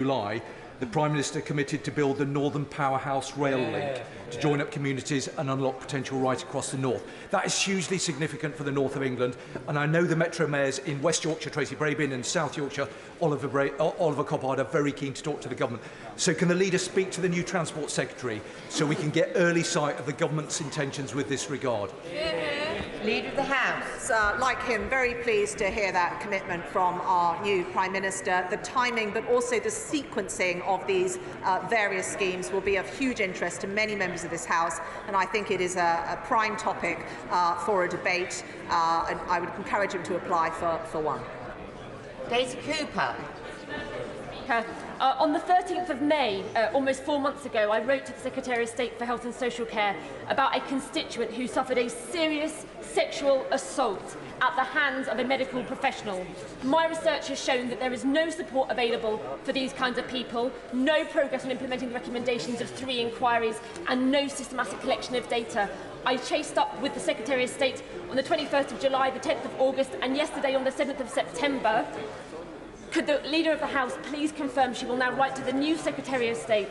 July, the Prime Minister committed to build the Northern Powerhouse Rail Link to join up communities and unlock potential right across the north. That is hugely significant for the north of England, and I know the Metro Mayors in West Yorkshire, Tracy Brabin, and South Yorkshire, Oliver Coppard, are very keen to talk to the government. So can the leader speak to the new Transport Secretary so we can get early sight of the government's intentions with this regard? Leader of the House. Like him, very pleased to hear that commitment from our new Prime Minister. The timing, but also the sequencing of these various schemes will be of huge interest to many members of this House, and I think it is a prime topic for a debate, and I would encourage him to apply for one. Daisy Cooper. On the 13th of May, almost 4 months ago, I wrote to the Secretary of State for Health and Social Care about a constituent who suffered a serious sexual assault at the hands of a medical professional. My research has shown that there is no support available for these kinds of people, no progress on implementing the recommendations of 3 inquiries, and no systematic collection of data. I chased up with the Secretary of State on the 21st of July, the 10th of August, and yesterday on the 7th of September. Could the Leader of the House please confirm she will now write to the new Secretary of State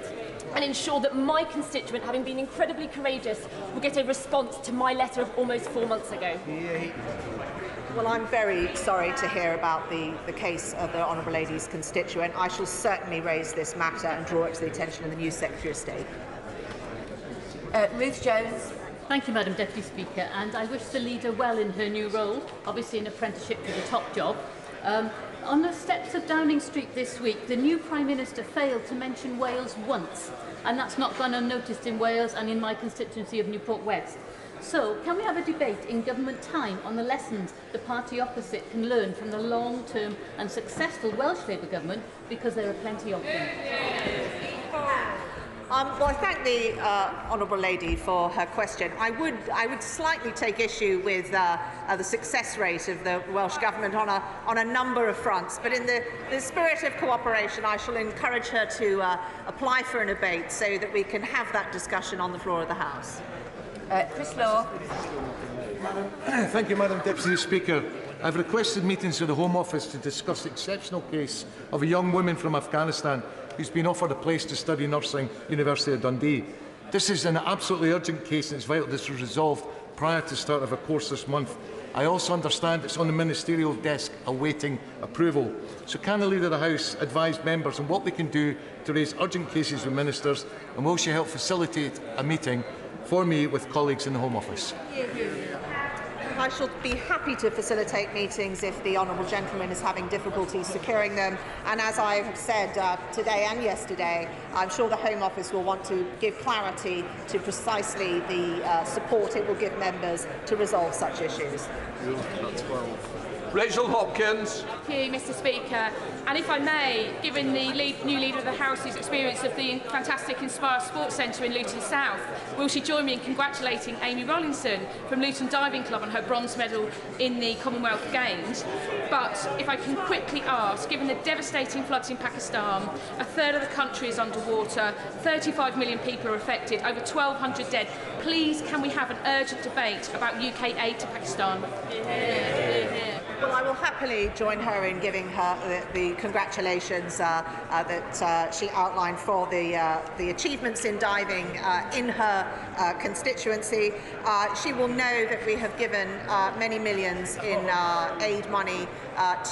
and ensure that my constituent, having been incredibly courageous, will get a response to my letter of almost 4 months ago? Well, I'm very sorry to hear about the case of the Honourable Lady's constituent. I shall certainly raise this matter and draw it to the attention of the new Secretary of State. Ruth Jones. Thank you, Madam Deputy Speaker, and I wish the Leader well in her new role, obviously an apprenticeship to the top job. On the steps of Downing Street this week, the new Prime Minister failed to mention Wales once, and that's not gone unnoticed in Wales and in my constituency of Newport West. So, can we have a debate in government time on the lessons the party opposite can learn from the long-term and successful Welsh Labour government, because there are plenty of them? Well, I thank the Honourable Lady for her question. I would slightly take issue with the success rate of the Welsh Government on a number of fronts, but in the spirit of cooperation, I shall encourage her to apply for an debate so that we can have that discussion on the floor of the House. Chris Law. Thank you, Madam Deputy Speaker. I've requested meetings with the Home Office to discuss the exceptional case of a young woman from Afghanistan who's been offered a place to study nursing at University of Dundee. This is an absolutely urgent case, and it's vital this is resolved prior to the start of a course this month. I also understand it's on the ministerial desk awaiting approval. So can the Leader of the House advise members on what they can do to raise urgent cases with ministers, and will she help facilitate a meeting for me with colleagues in the Home Office? I shall be happy to facilitate meetings if the Honourable Gentleman is having difficulty securing them. And as I have said today and yesterday, I'm sure the Home Office will want to give clarity to precisely the support it will give members to resolve such issues. Rachel Hopkins. Thank you, Mr. Speaker. And if I may, given the new Leader of the House's experience of the fantastic Inspire Sports Centre in Luton South, will she join me in congratulating Amy Rollinson from Luton Diving Club on her bronze medal in the Commonwealth Games? But if I can quickly ask, given the devastating floods in Pakistan, a third of the country is underwater, 35 million people are affected, over 1,200 dead, please can we have an urgent debate about UK aid to Pakistan? Well, I will happily join her in giving her the congratulations that she outlined for the achievements in diving in her constituency. She will know that we have given many millions in aid money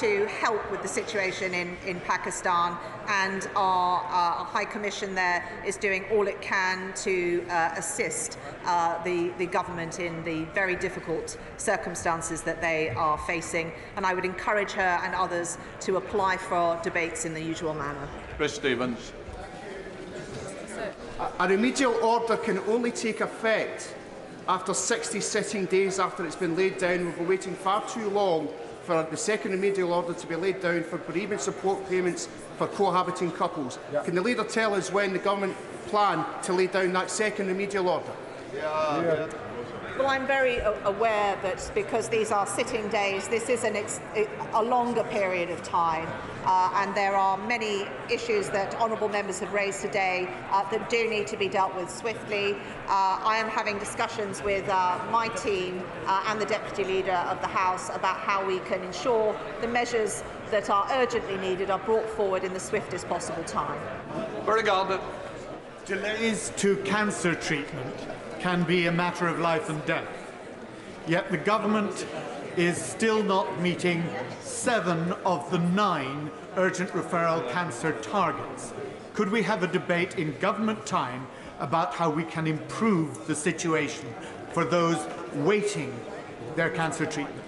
to help with the situation in Pakistan, and our High Commission there is doing all it can to assist the government in the very difficult circumstances that they are facing. And I would encourage her and others to apply for debates in the usual manner. Chris Stevens. A remedial order can only take effect after 60 sitting days after it's been laid down. We've been waiting far too long for the second remedial order to be laid down for bereavement support payments for cohabiting couples. Yeah. Can the Leader tell us when the government plan to lay down that second remedial order? Well, I'm very aware that because these are sitting days, this is a longer period of time, and there are many issues that honourable members have raised today that do need to be dealt with swiftly. I am having discussions with my team and the Deputy Leader of the House about how we can ensure the measures that are urgently needed are brought forward in the swiftest possible time. Very good. Delays to cancer treatment can be a matter of life and death. Yet the government is still not meeting 7 of the 9 urgent referral cancer targets. Could we have a debate in government time about how we can improve the situation for those waiting their cancer treatment?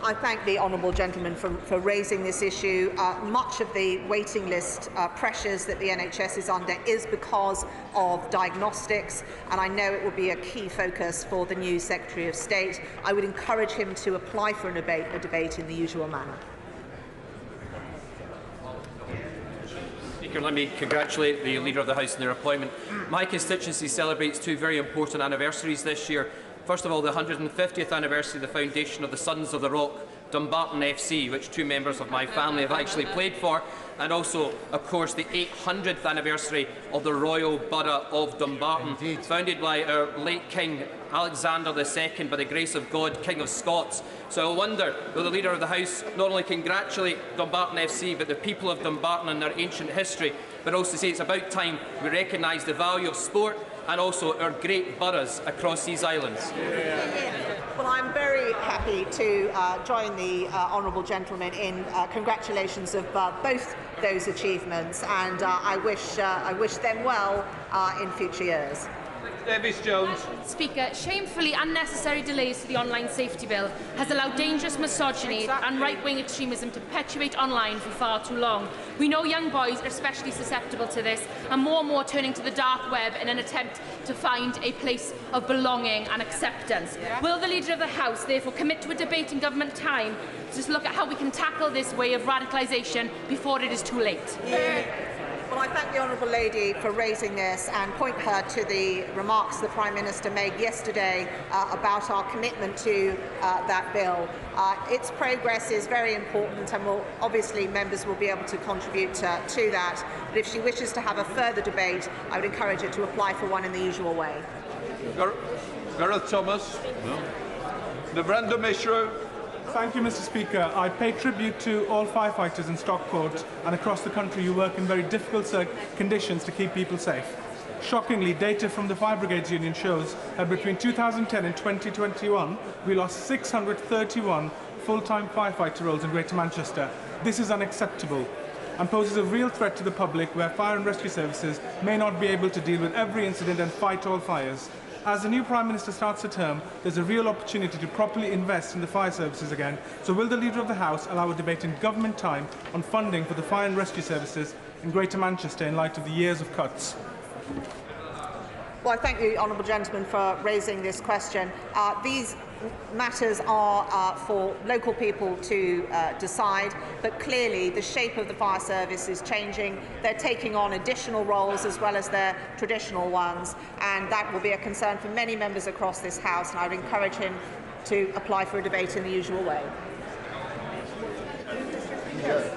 I thank the honourable gentleman for raising this issue. Much of the waiting list pressures that the NHS is under is because of diagnostics, and I know it will be a key focus for the new Secretary of State. I would encourage him to apply for a debate in the usual manner. Speaker, let me congratulate the Leader of the House on their appointment. My constituency celebrates 2 very important anniversaries this year. First of all, the 150th anniversary of the foundation of the Sons of the Rock, Dumbarton FC, which 2 members of my family have actually played for, and also, of course, the 800th anniversary of the Royal Borough of Dumbarton, founded by our late King Alexander II, by the grace of God, King of Scots. So I wonder, will the Leader of the House not only congratulate Dumbarton FC, but the people of Dumbarton and their ancient history, but also say it's about time we recognise the value of sport and also our great boroughs across these islands. Well, I'm very happy to join the honourable gentleman in congratulations of both those achievements, and I wish them well in future years. Davis Jones. Speaker, shamefully unnecessary delays to the online safety bill has allowed dangerous misogyny and right-wing extremism to perpetuate online for far too long. We know young boys are especially susceptible to this, and more turning to the dark web in an attempt to find a place of belonging and acceptance. Will the Leader of the House therefore commit to a debate in government time to just look at how we can tackle this way of radicalisation before it is too late? Well, I thank the Honourable Lady for raising this and point her to the remarks the Prime Minister made yesterday about our commitment to that bill. Its progress is very important, and obviously members will be able to contribute to that. But if she wishes to have a further debate, I would encourage her to apply for one in the usual way. Gareth Thomas. No. Brenda Mishra. Thank you, Mr. Speaker. I pay tribute to all firefighters in Stockport and across the country who work in very difficult conditions to keep people safe. Shockingly, data from the Fire Brigades Union shows that between 2010 and 2021, we lost 631 full-time firefighter roles in Greater Manchester. This is unacceptable and poses a real threat to the public, where fire and rescue services may not be able to deal with every incident and fight all fires. As the new Prime Minister starts the term, there's a real opportunity to properly invest in the fire services again. So will the Leader of the House allow a debate in government time on funding for the fire and rescue services in Greater Manchester in light of the years of cuts? Well, I thank the honourable gentleman for raising this question. These matters are for local people to decide, but clearly the shape of the fire service is changing. They're taking on additional roles as well as their traditional ones, and that will be a concern for many members across this House, and I would encourage him to apply for a debate in the usual way.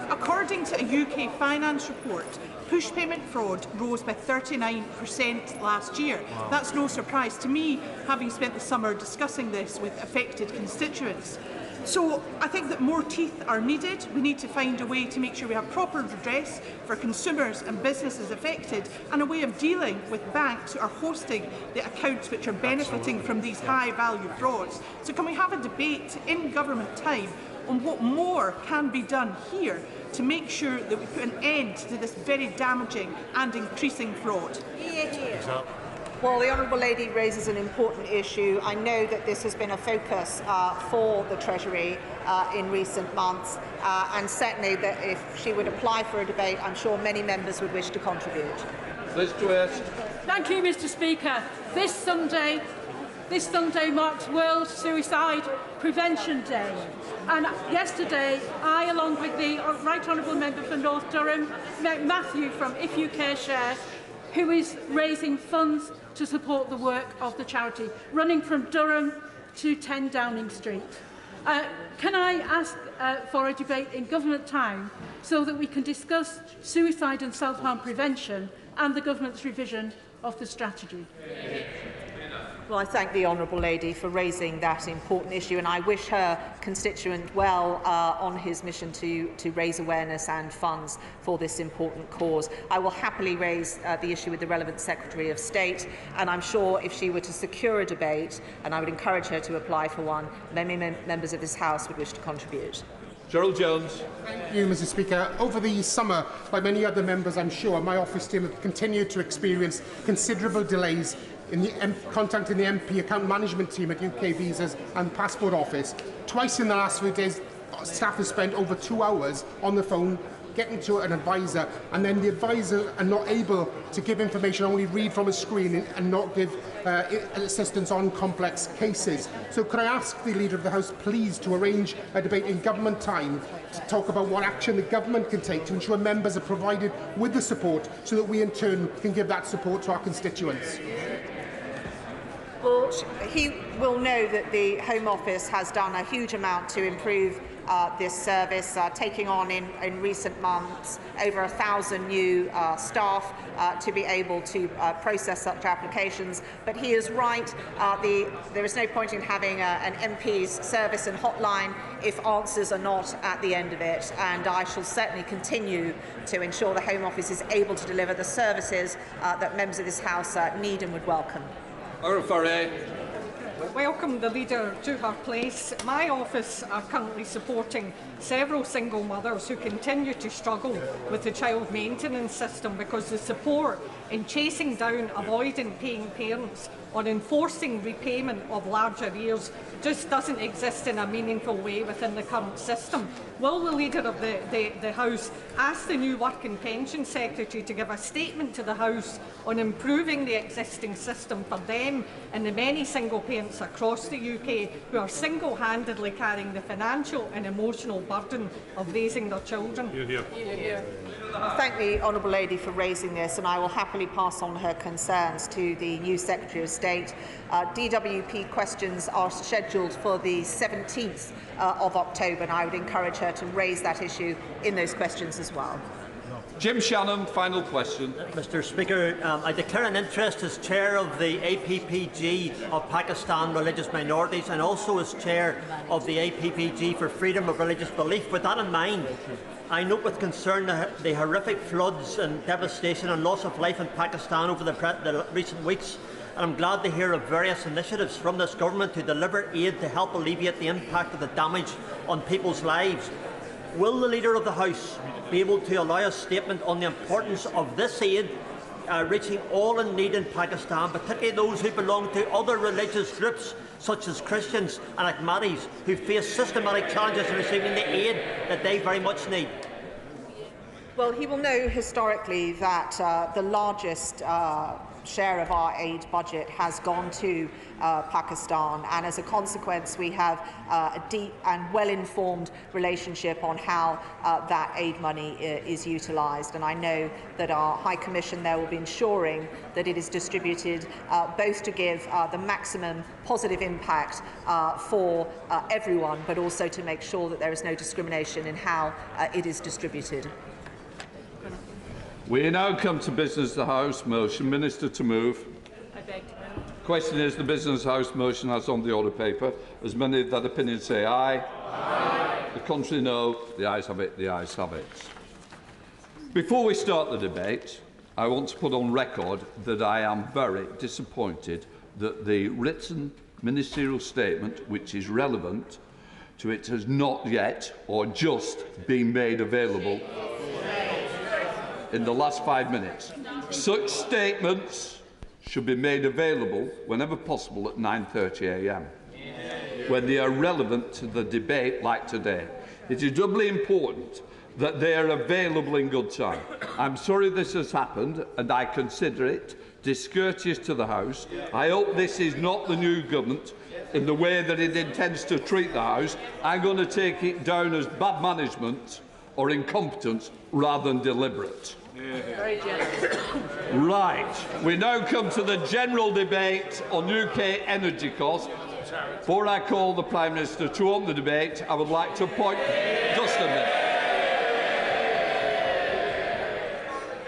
According to a UK finance report, push payment fraud rose by 39% last year. Wow. That's no surprise to me, having spent the summer discussing this with affected constituents. So I think that more teeth are needed. We need to find a way to make sure we have proper redress for consumers and businesses affected, and a way of dealing with banks who are hosting the accounts which are benefiting from these high-value frauds. So can we have a debate in government time on what more can be done here to make sure that we put an end to this very damaging and increasing fraud? Well, the Honourable Lady raises an important issue. I know that this has been a focus for the Treasury in recent months, and certainly that if she would apply for a debate, I'm sure many members would wish to contribute. Liz Twist. Thank you, Mr. Speaker. This Sunday marks World Suicide Prevention Day. And yesterday, I, along with the Right Honourable Member for North Durham, met Matthew from If You Care Share, who is raising funds to support the work of the charity, running from Durham to 10 Downing Street. Can I ask for a debate in Government Town so that we can discuss suicide and self-harm prevention and the Government's revision of the strategy? Well, I thank the Honourable Lady for raising that important issue, and I wish her constituent well on his mission to raise awareness and funds for this important cause. I will happily raise the issue with the relevant Secretary of State, and I'm sure if she were to secure a debate, and I would encourage her to apply for one, many members of this House would wish to contribute. Gerald Jones. Thank you, Mr. Speaker. Over the summer, like many other members, I'm sure, my office team have continued to experience considerable delays in contacting the MP account management team at UK Visas and Passport Office. Twice in the last few days, staff have spent over 2 hours on the phone getting to an advisor, and then the advisor are not able to give information, only read from a screen and not give assistance on complex cases. So could I ask the Leader of the House please to arrange a debate in Government Time to talk about what action the Government can take to ensure members are provided with the support so that we in turn can give that support to our constituents? Well, he will know that the Home Office has done a huge amount to improve this service, taking on in recent months over 1,000 new staff to be able to process such applications. But he is right, there is no point in having an MP's service and hotline if answers are not at the end of it, and I shall certainly continue to ensure the Home Office is able to deliver the services that members of this House need and would welcome. Welcome the Leader to her place. My office are currently supporting several single mothers who continue to struggle with the child maintenance system because the support in chasing down avoiding paying parents or enforcing repayment of large arrears just doesn't exist in a meaningful way within the current system. Will the Leader of the House ask the new Work and Pension Secretary to give a statement to the House on improving the existing system for them and the many single parents across the UK who are single-handedly carrying the financial and emotional burden of raising their children? I thank the Honourable Lady for raising this, and I will happily pass on her concerns to the new Secretary of State. DWP questions are scheduled for the 17th of October, and I would encourage her to raise that issue in those questions as well. Jim Shannon, final question. Mr. Speaker, I declare an interest as Chair of the APPG of Pakistan Religious Minorities and also as Chair of the APPG for Freedom of Religious Belief. With that in mind, I note with concern the horrific floods and devastation and loss of life in Pakistan over the recent weeks, and I'm glad to hear of various initiatives from this government to deliver aid to help alleviate the impact of the damage on people's lives. Will the Leader of the House be able to allow a statement on the importance of this aid reaching all in need in Pakistan, particularly those who belong to other religious groups such as Christians and Ahmadis who face systematic challenges in receiving the aid that they very much need? Well, he will know historically that the largest share of our aid budget has gone to Pakistan, and as a consequence we have a deep and well-informed relationship on how that aid money is utilised, and I know that our High Commission there will be ensuring that it is distributed both to give the maximum positive impact for everyone, but also to make sure that there is no discrimination in how it is distributed. We now come to Business the House motion. Minister to move. I beg to move. Question is the Business House motion as on the order paper. As many of that opinion say aye. Aye. The contrary no. The ayes have it. The ayes have it. Before we start the debate, I want to put on record that I am very disappointed that the written ministerial statement, which is relevant to it, has not yet or just been made available in the last 5 minutes. Such statements should be made available whenever possible at 9:30 a.m. when they are relevant to the debate like today. It is doubly important that they are available in good time. I'm sorry this has happened, and I consider it discourteous to the House. I hope this is not the new government in the way that it intends to treat the House. I'm going to take it down as bad management or incompetence rather than deliberate. Very generous. Right, we now come to the general debate on UK energy costs. Before I call the Prime Minister to open the debate, I would like to point... Just a minute.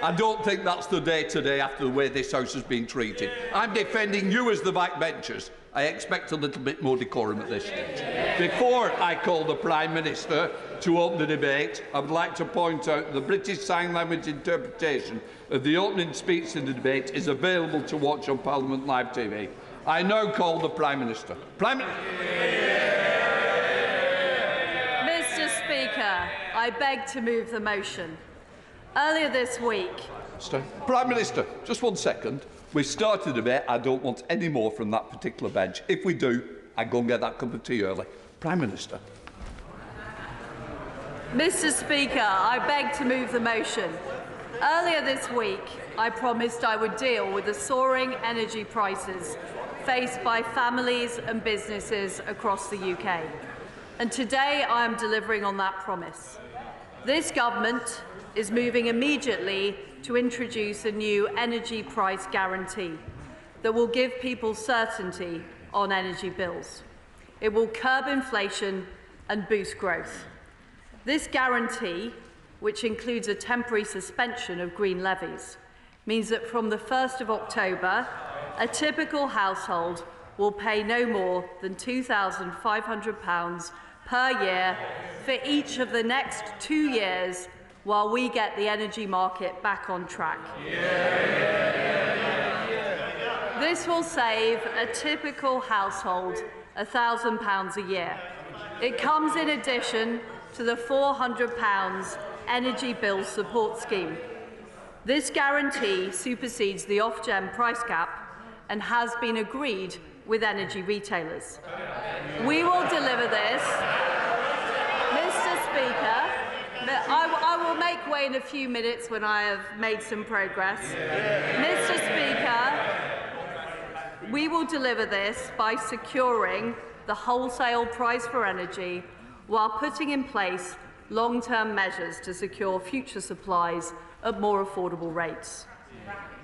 I don't think that's the day today after the way this House has been treated. I'm defending you as the backbenchers. I expect a little bit more decorum at this stage. Before I call the Prime Minister to open the debate, I would like to point out the British Sign Language interpretation of the opening speech in the debate is available to watch on Parliament Live TV. I now call the Prime Minister. Prime Minister. Mr. Speaker, I beg to move the motion. Earlier this week... Prime Minister, just 1 second. We've started a debate. I don't want any more from that particular bench. If we do, I go and get that cup of tea early. Prime Minister. Mr. Speaker, I beg to move the motion. Earlier this week, I promised I would deal with the soaring energy prices faced by families and businesses across the UK. And today I am delivering on that promise. This government is moving immediately to introduce a new energy price guarantee that will give people certainty on energy bills. It will curb inflation and boost growth. This guarantee, which includes a temporary suspension of green levies, means that from the 1st of October, a typical household will pay no more than £2,500 per year for each of the next 2 years while we get the energy market back on track. This will save a typical household £1,000 a year. It comes in addition to the £400 energy bill support scheme. This guarantee supersedes the Ofgem price cap and has been agreed with energy retailers. We will deliver this. Mr. Speaker, I will make way in a few minutes when I have made some progress. Mr. Speaker, we will deliver this by securing the wholesale price for energy while putting in place long-term measures to secure future supplies at more affordable rates.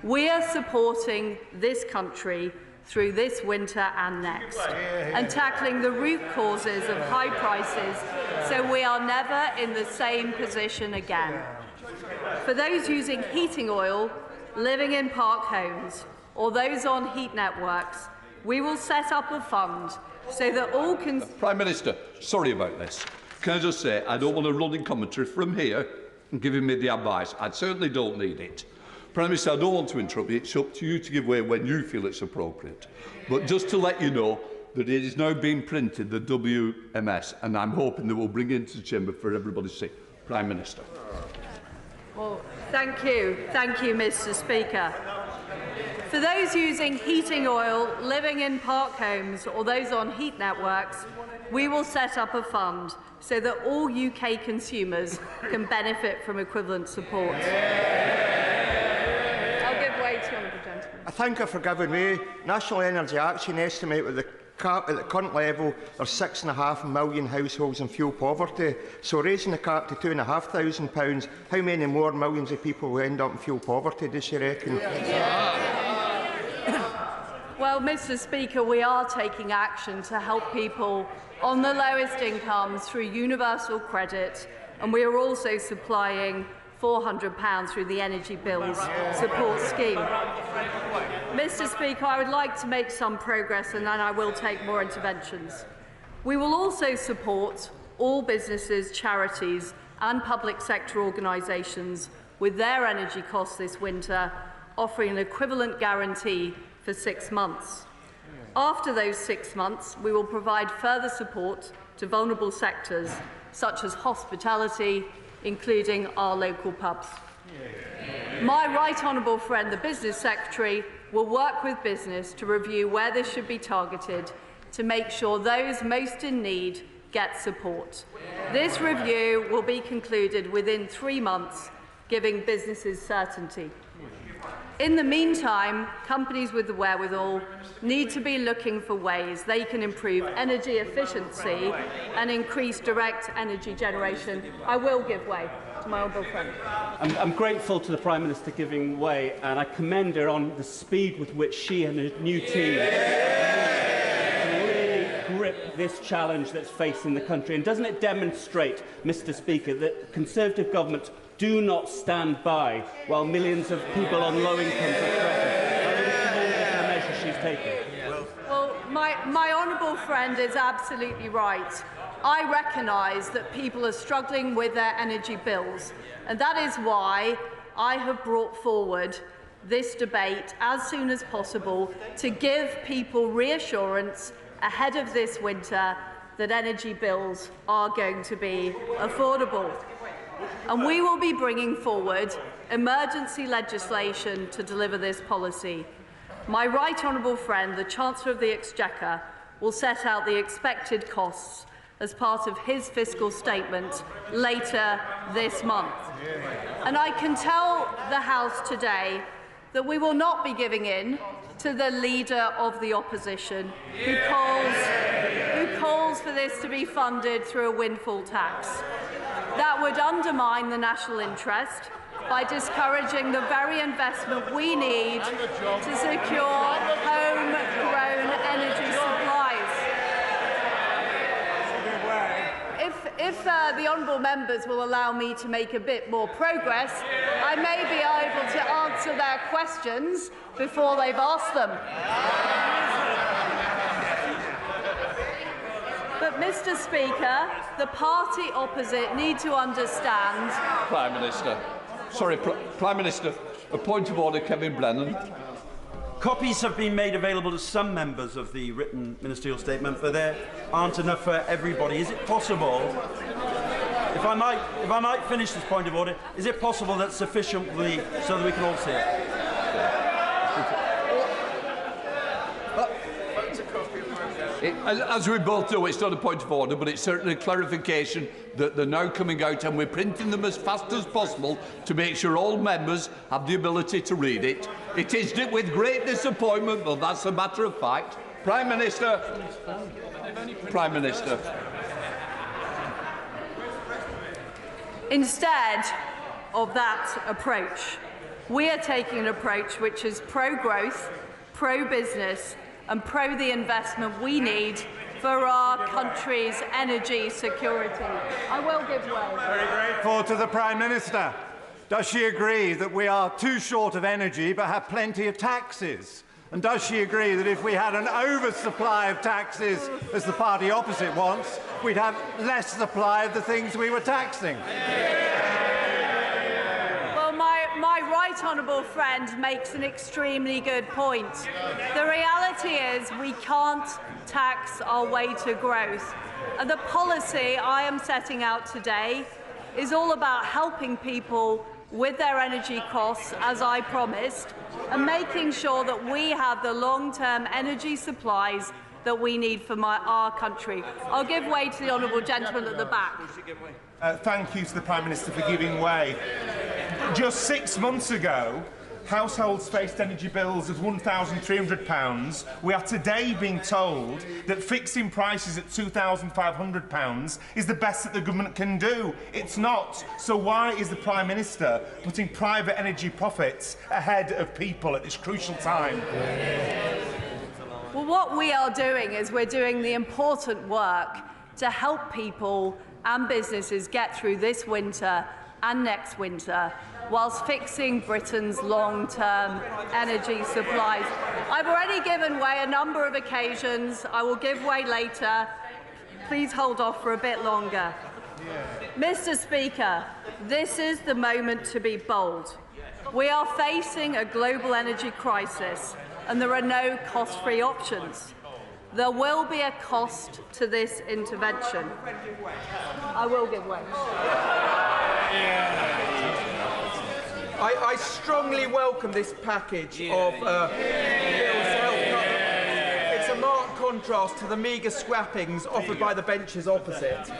We are supporting this country through this winter and next, and tackling the root causes of high prices so we are never in the same position again. For those using heating oil, living in park homes, or those on heat networks, we will set up a fund so that all can... Prime Minister, sorry about this. Can I just say, I don't want a running commentary from here and giving me the advice. I certainly don't need it. Prime Minister, I don't want to interrupt you. It's up to you to give way when you feel it's appropriate. But just to let you know that it is now being printed, the WMS, and I'm hoping that we'll bring it into the chamber for everybody to see. Prime Minister. Well, thank you, Mr. Speaker. For those using heating oil, living in park homes, or those on heat networks, we will set up a fund so that all UK consumers can benefit from equivalent support. I'll give way to the honourable gentleman. I thank her for giving way. National Energy Action estimate with the cap at the current level are 6.5 million households in fuel poverty. So raising the cap to £2,500, how many more millions of people will end up in fuel poverty, does she reckon? Well, Mr. Speaker, we are taking action to help people on the lowest incomes through universal credit, and we are also supplying £400 through the Energy Bills Support Scheme. Mr. Speaker, I would like to make some progress and then I will take more interventions. We will also support all businesses, charities and public sector organisations with their energy costs this winter, offering an equivalent guarantee for 6 months. After those 6 months, we will provide further support to vulnerable sectors such as hospitality, including our local pubs. My right honourable friend, the Business Secretary, will work with business to review where this should be targeted to make sure those most in need get support. This review will be concluded within 3 months, giving businesses certainty. In the meantime, companies with the wherewithal need to be looking for ways they can improve energy efficiency and increase direct energy generation. I will give way to my honourable friend. I'm grateful to the Prime Minister giving way, and I commend her on the speed with which she and her new team really grip this challenge that's facing the country. And doesn't it demonstrate, Mr. Speaker, that Conservative governments do not stand by while millions of people on low incomes are threatened by the measures she's taken? Well, my honourable friend is absolutely right. I recognise that people are struggling with their energy bills, and that is why I have brought forward this debate as soon as possible to give people reassurance ahead of this winter that energy bills are going to be affordable. And we will be bringing forward emergency legislation to deliver this policy. My right honourable friend, the Chancellor of the Exchequer, will set out the expected costs as part of his fiscal statement later this month. And I can tell the House today that we will not be giving in to the Leader of the Opposition who calls for this to be funded through a windfall tax. That would undermine the national interest by discouraging the very investment we need to secure homegrown energy supplies. If the honourable members will allow me to make a bit more progress, I may be able to answer their questions before they've asked them. But, Mr. Speaker, the party opposite need to understand... Prime Minister. Sorry, Prime Minister. A point of order, Kevin Brennan. Copies have been made available to some members of the written ministerial statement, but there aren't enough for everybody. Is it possible, if I might finish this point of order, is it possible that sufficiently so that we can all see it? As we both know, it's not a point of order, but it's certainly a clarification that they're now coming out, and we're printing them as fast as possible to make sure all members have the ability to read it. It is with great disappointment, but that's a matter of fact. Prime Minister. Prime Minister. Instead of that approach, we are taking an approach which is pro-growth, pro-business, and pro the investment we need for our country's energy security. I will give way. Very grateful to the Prime Minister. Does she agree that we are too short of energy but have plenty of taxes? And does she agree that if we had an oversupply of taxes, as the party opposite wants, we'd have less supply of the things we were taxing? My right honourable friend makes an extremely good point. The reality is we can't tax our way to growth. And the policy I am setting out today is all about helping people with their energy costs, as I promised, and making sure that we have the long-term energy supplies that we need for our country. I'll give way to the honourable gentleman at the back. Thank you to the Prime Minister for giving way. Just 6 months ago, households faced energy bills of £1,300. We are today being told that fixing prices at £2,500 is the best that the government can do. It's not. So why is the Prime Minister putting private energy profits ahead of people at this crucial time? Well, what we are doing is we're doing the important work to help people and businesses get through this winter and next winter, whilst fixing Britain's long-term energy supplies. I've already given way a number of occasions. I will give way later. Please hold off for a bit longer. Mr. Speaker, this is the moment to be bold. We are facing a global energy crisis, and there are no cost-free options. There will be a cost to this intervention. I will give way. I strongly welcome this package of bills to help cover. It's a marked contrast to the meagre scrappings offered by the benches opposite.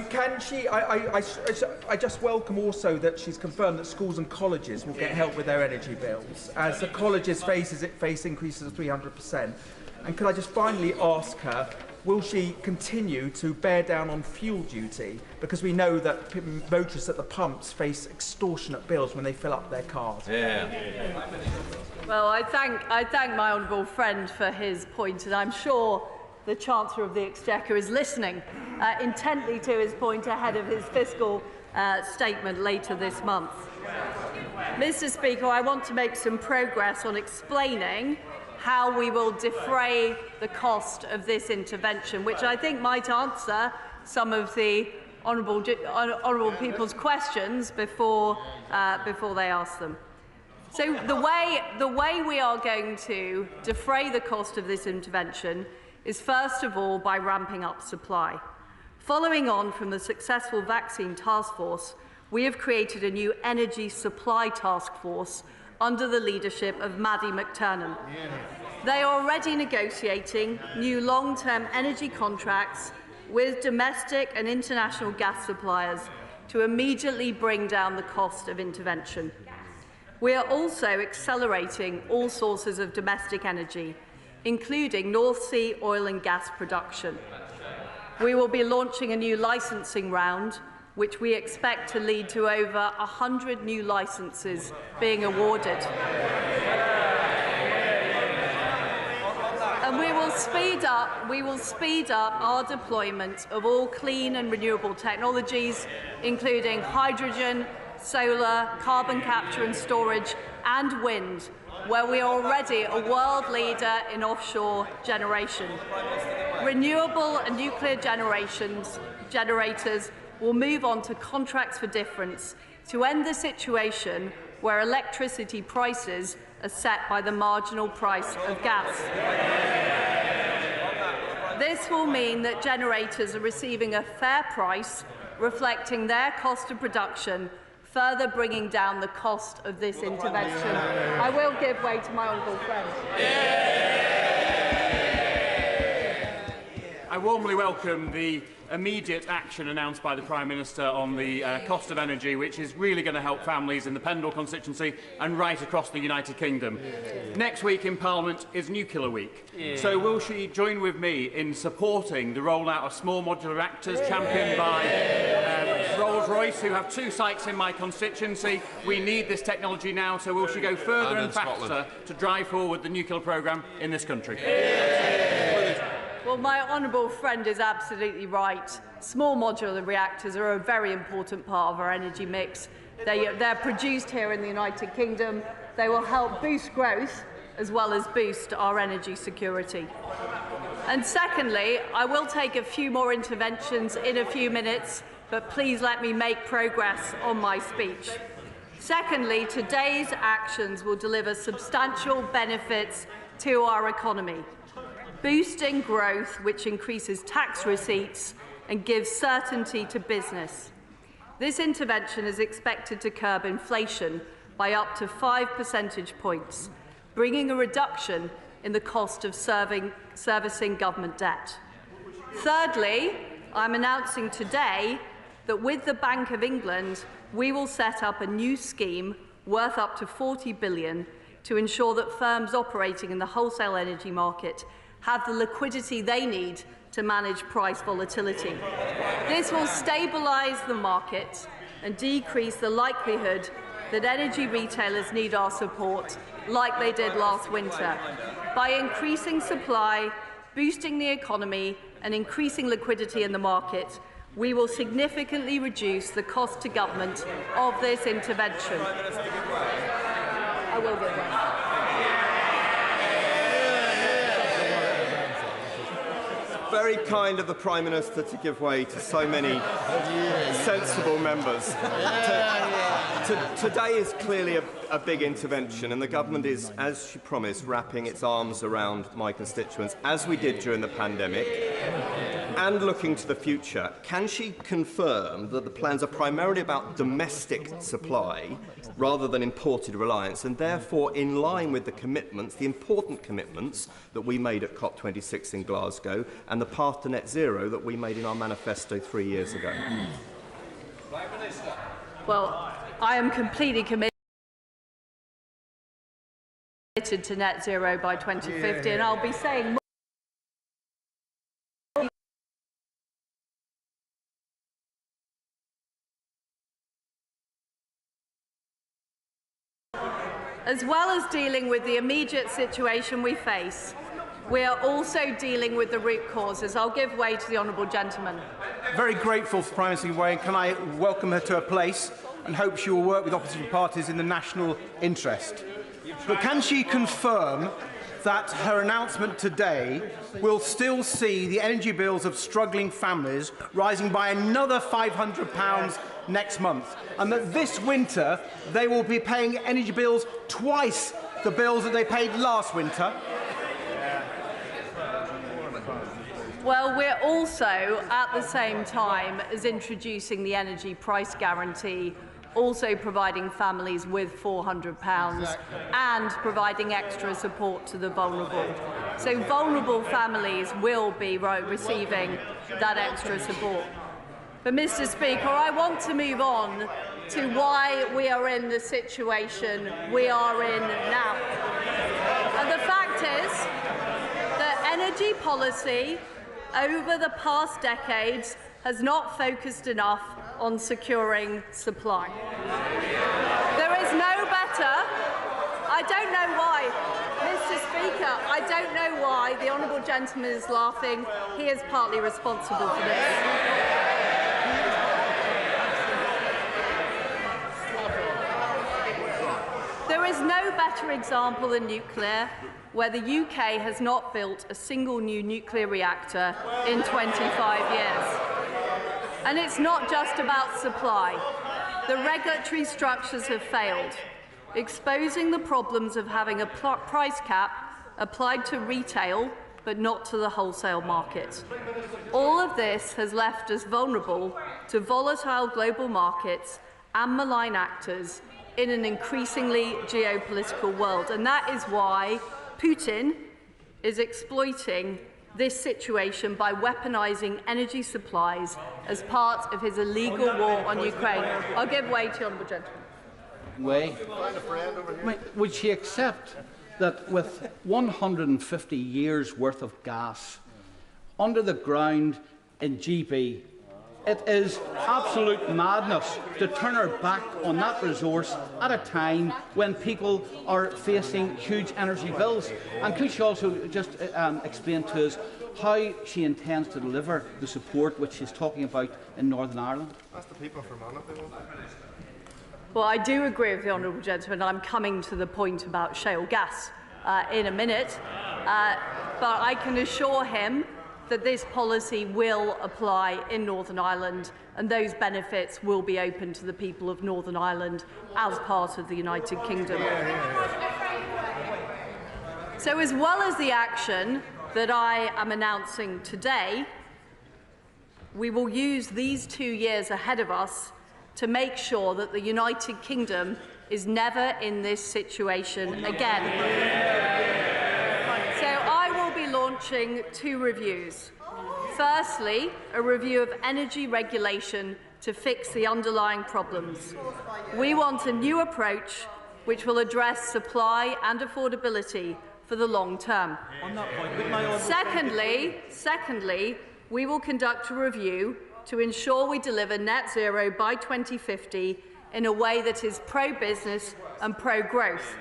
Can she? I just welcome also that she's confirmed that schools and colleges will get help with their energy bills, as the colleges face increases of 300%. And could I just finally ask her, will she continue to bear down on fuel duty? Because we know that motorists at the pumps face extortionate bills when they fill up their cars. Well, I thank my honourable friend for his point, and I'm sure the Chancellor of the Exchequer is listening intently to his point ahead of his fiscal statement later this month. Mr. Speaker, I want to make some progress on explaining how we will defray the cost of this intervention, which I think might answer some of the honourable people's questions before they ask them. So the way we are going to defray the cost of this intervention is first of all by ramping up supply. Following on from the successful vaccine task force, we have created a new energy supply task force under the leadership of Maddie McTernan. They are already negotiating new long-term energy contracts with domestic and international gas suppliers to immediately bring down the cost of intervention. We are also accelerating all sources of domestic energy, including North Sea oil and gas production. We will be launching a new licensing round, which we expect to lead to over 100 new licences being awarded. And we will speed up our deployment of all clean and renewable technologies, including hydrogen, solar, carbon capture and storage, and wind, where we are already a world leader in offshore generation. Renewable and nuclear generators will move on to contracts for difference to end the situation where electricity prices are set by the marginal price of gas. This will mean that generators are receiving a fair price, reflecting their cost of production, further bringing down the cost of this intervention. I will give way to my honourable friend. I warmly welcome the immediate action announced by the Prime Minister on the cost of energy, which is really going to help families in the Pendle constituency and right across the United Kingdom. Next week in Parliament is Nuclear Week. So will she join with me in supporting the rollout of small modular reactors championed by Rolls-Royce, who have 2 sites in my constituency? We need this technology now, so will she go further and faster to drive forward the nuclear programme in this country? Well, my honourable friend is absolutely right. Small modular reactors are a very important part of our energy mix. They're produced here in the United Kingdom. They will help boost growth as well as boost our energy security. And secondly, I will take a few more interventions in a few minutes, but please let me make progress on my speech. Secondly, today's actions will deliver substantial benefits to our economy, boosting growth, which increases tax receipts and gives certainty to business. This intervention is expected to curb inflation by up to 5 percentage points, bringing a reduction in the cost of servicing government debt. Thirdly, I'm announcing today that with the Bank of England, we will set up a new scheme worth up to £40 billion to ensure that firms operating in the wholesale energy market have the liquidity they need to manage price volatility. This will stabilise the market and decrease the likelihood that energy retailers need our support, like they did last winter. By increasing supply, boosting the economy and increasing liquidity in the market, we will significantly reduce the cost to government of this intervention. I will give way. Very kind of the Prime Minister to give way to so many sensible members. Today is clearly a big intervention, and the government is, as she promised, wrapping its arms around my constituents, as we did during the pandemic. and looking to the future, can she confirm that the plans are primarily about domestic supply rather than imported reliance, and therefore in line with the commitments, the important commitments that we made at COP26 in Glasgow and the path to net zero that we made in our manifesto 3 years ago? Well, I am completely committed to net zero by 2050, and I'll be saying more. As well as dealing with the immediate situation we face, we are also dealing with the root causes. I'll give way to the honourable gentleman. Very grateful for Prime Minister Way, and can I welcome her to her place and hope she will work with opposition parties in the national interest. But can she confirm that her announcement today will still see the energy bills of struggling families rising by another £500 next month, and that this winter they will be paying energy bills twice the bills that they paid last winter? Well, we're also, at the same time as introducing the energy price guarantee, also providing families with £400 and providing extra support to the vulnerable. So vulnerable families will be receiving that extra support. But, Mr. Speaker, I want to move on to why we are in the situation we are in now. And the fact is that energy policy over the past decades has not focused enough on securing supply. There is no better. I don't know why, Mr. Speaker, I don't know why the honourable gentleman is laughing. He is partly responsible for this. There is no better example than nuclear, where the UK has not built a single new nuclear reactor in 25 years. And it's not just about supply. The regulatory structures have failed, exposing the problems of having a price cap applied to retail but not to the wholesale market. All of this has left us vulnerable to volatile global markets and malign actors in an increasingly geopolitical world. And that is why Putin is exploiting this situation by weaponising energy supplies as part of his illegal war on Ukraine. I'll give way to the honourable gentleman. Would she accept that with 150 years' worth of gas under the ground in GB, it is absolute madness to turn our back on that resource at a time when people are facing huge energy bills? And could she also just explain to us how she intends to deliver the support which she's talking about in Northern Ireland? That's the people from Ireland. Well, I do agree with the honourable gentleman. I'm coming to the point about shale gas in a minute, but I can assure him that this policy will apply in Northern Ireland, and those benefits will be open to the people of Northern Ireland as part of the United Kingdom. So, as well as the action that I am announcing today, we will use these 2 years ahead of us to make sure that the United Kingdom is never in this situation again. So I will be launching 2 reviews. Firstly, a review of energy regulation to fix the underlying problems. We want a new approach which will address supply and affordability for the long term. Secondly, we will conduct a review to ensure we deliver net zero by 2050 in a way that is pro-business and pro-growth.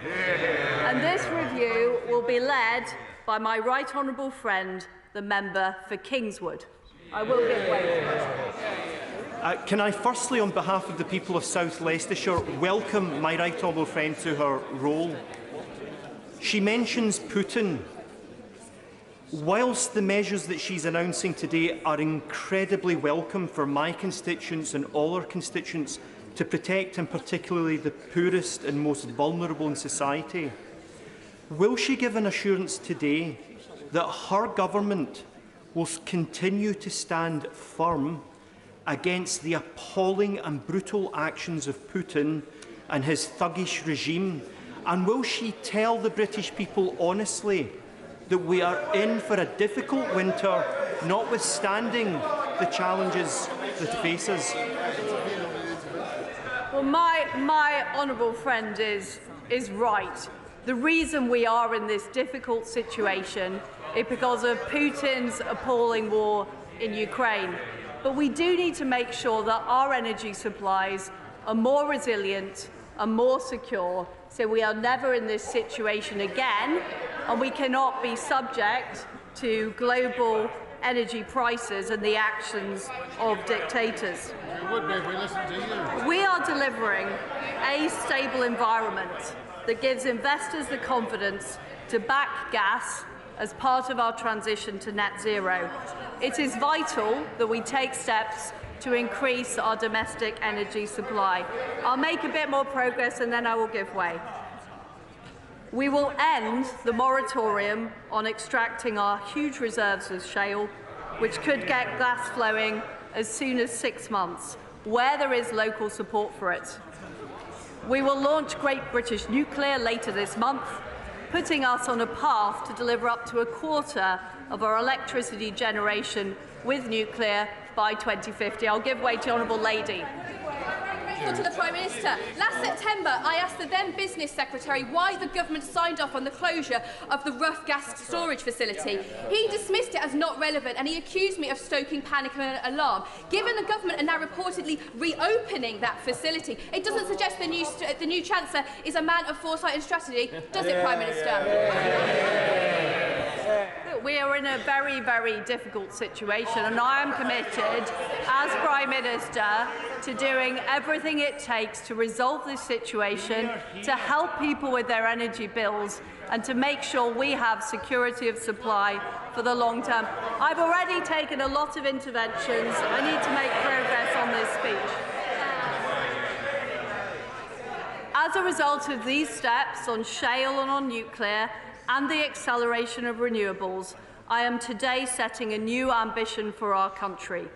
And this review will be led by my right honourable friend, the member for Kingswood. I will give way. Can I firstly, on behalf of the people of South Leicestershire, welcome my right honourable friend to her role. She mentions Putin. Whilst the measures that she's announcing today are incredibly welcome for my constituents and all our constituents to protect, and particularly the poorest and most vulnerable in society, will she give an assurance today that her government will continue to stand firm against the appalling and brutal actions of Putin and his thuggish regime? And will she tell the British people honestly that we are in for a difficult winter, notwithstanding the challenges that face us? Well, my honourable friend is right. The reason we are in this difficult situation is because of Putin's appalling war in Ukraine. But we do need to make sure that our energy supplies are more resilient and more secure, so we are never in this situation again, and we cannot be subject to global energy prices and the actions of dictators. You would be if we listened to you. We are delivering a stable environment that gives investors the confidence to back gas as part of our transition to net zero. It is vital that we take steps to increase our domestic energy supply. I'll make a bit more progress and then I will give way. We will end the moratorium on extracting our huge reserves of shale, which could get gas flowing as soon as 6 months, where there is local support for it. We will launch Great British Nuclear later this month, putting us on a path to deliver up to a quarter of our electricity generation with nuclear by 2050. I'll give way to the Honourable Lady. To the Prime Minister. Last September, I asked the then Business Secretary why the government signed off on the closure of the Rough gas storage facility. He dismissed it as not relevant and he accused me of stoking panic and alarm. Given the government are now reportedly reopening that facility, it doesn't suggest the new Chancellor is a man of foresight and strategy, does it, Prime Minister? We are in a very, very difficult situation, and I am committed, as Prime Minister, to doing everything it takes to resolve this situation, to help people with their energy bills, and to make sure we have security of supply for the long term. I've already taken a lot of interventions. I need to make progress on this speech. As a result of these steps on shale and on nuclear, and the acceleration of renewables, I am today setting a new ambition for our country.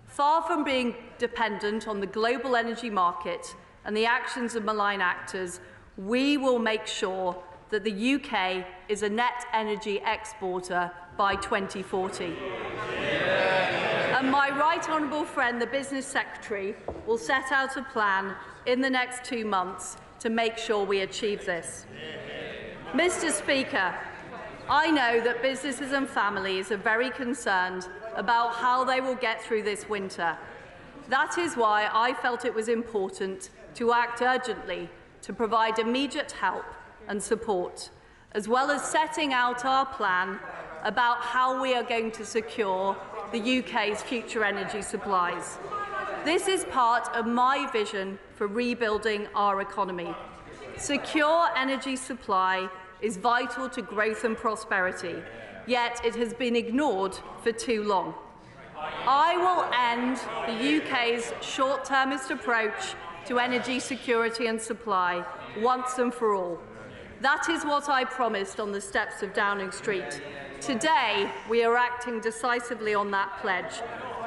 Far from being dependent on the global energy market and the actions of malign actors, we will make sure that the UK is a net energy exporter by 2040. And my right honourable friend, the Business Secretary, will set out a plan in the next 2 months to make sure we achieve this. Mr. Speaker, I know that businesses and families are very concerned about how they will get through this winter. That is why I felt it was important to act urgently to provide immediate help and support, as well as setting out our plan about how we are going to secure the UK's future energy supplies. This is part of my vision for rebuilding our economy. Secure energy supply is vital to growth and prosperity, yet it has been ignored for too long. I will end the UK's short-termist approach to energy security and supply once and for all. That is what I promised on the steps of Downing Street. Today, we are acting decisively on that pledge.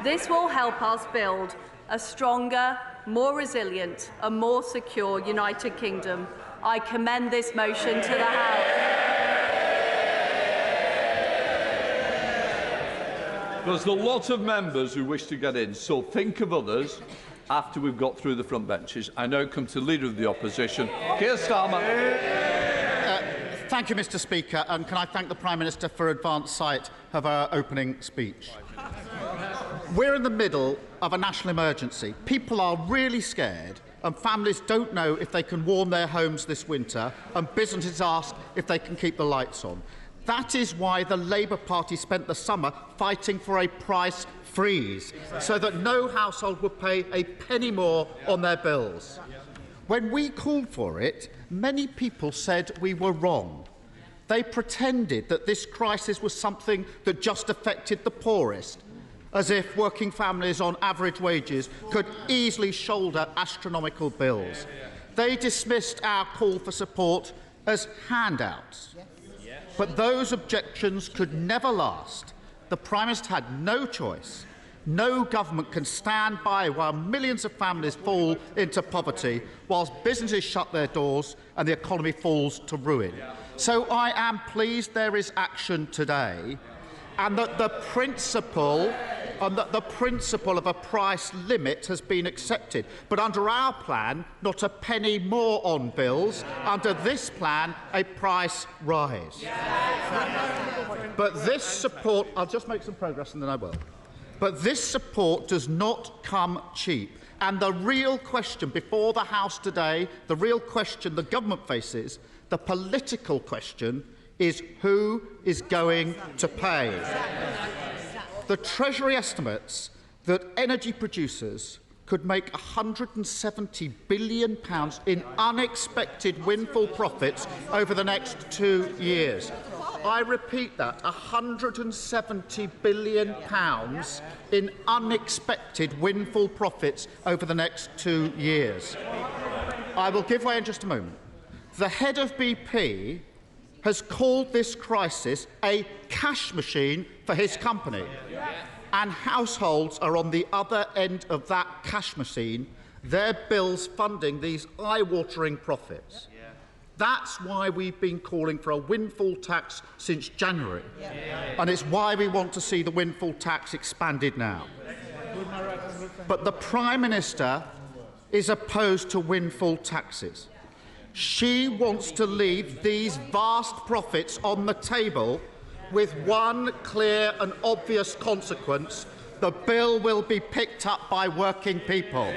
This will help us build a stronger, more resilient and more secure United Kingdom. I commend this motion to the House. There's a lot of members who wish to get in, so think of others after we've got through the front benches. I now come to the Leader of the Opposition, Keir Starmer. Thank you, Mr. Speaker, and can I thank the Prime Minister for advance sight of her opening speech. We're in the middle of a national emergency. People are really scared, and families don't know if they can warm their homes this winter, and businesses ask if they can keep the lights on. That is why the Labour Party spent the summer fighting for a price freeze, so that no household would pay a penny more on their bills. When we called for it, many people said we were wrong. They pretended that this crisis was something that just affected the poorest, as if working families on average wages could easily shoulder astronomical bills. They dismissed our call for support as handouts. But those objections could never last, the Prime Minister had no choice. No government can stand by while millions of families fall into poverty, whilst businesses shut their doors and the economy falls to ruin. So I am pleased there is action today, and that the principle of a price limit has been accepted. But under our plan, not a penny more on bills. Under this plan, a price rise. But this support, I'll just make some progress and then I will. But this support does not come cheap. And the real question before the House today, the real question the government faces, the political question, is who is going to pay? The Treasury estimates that energy producers could make £170 billion in unexpected windfall profits over the next 2 years. I repeat that, £170 billion in unexpected windfall profits over the next 2 years. I will give way in just a moment. The head of BP has called this crisis a cash machine for his company, and households are on the other end of that cash machine, their bills funding these eye-watering profits. That's why we've been calling for a windfall tax since January, and it's why we want to see the windfall tax expanded now. But the Prime Minister is opposed to windfall taxes. She wants to leave these vast profits on the table with one clear and obvious consequence: the bill will be picked up by working people.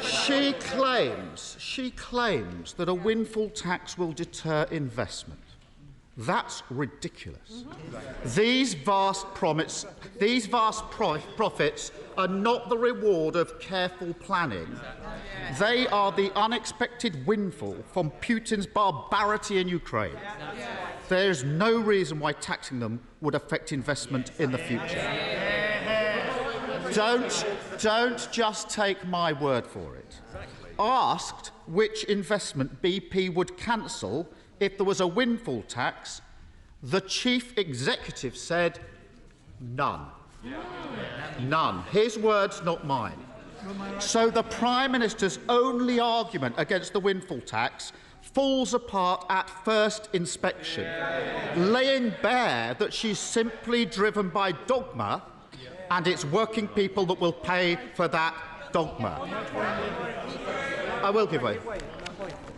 She claims that a windfall tax will deter investment. That's ridiculous. These vast profits are not the reward of careful planning. They are the unexpected windfall from Putin's barbarity in Ukraine. There is no reason why taxing them would affect investment in the future. Don't just take my word for it. Asked which investment BP would cancel if there was a windfall tax, the chief executive said none. None. His words, not mine. So the Prime Minister's only argument against the windfall tax falls apart at first inspection, laying bare that she's simply driven by dogma, and it's working people that will pay for that dogma. I will give way.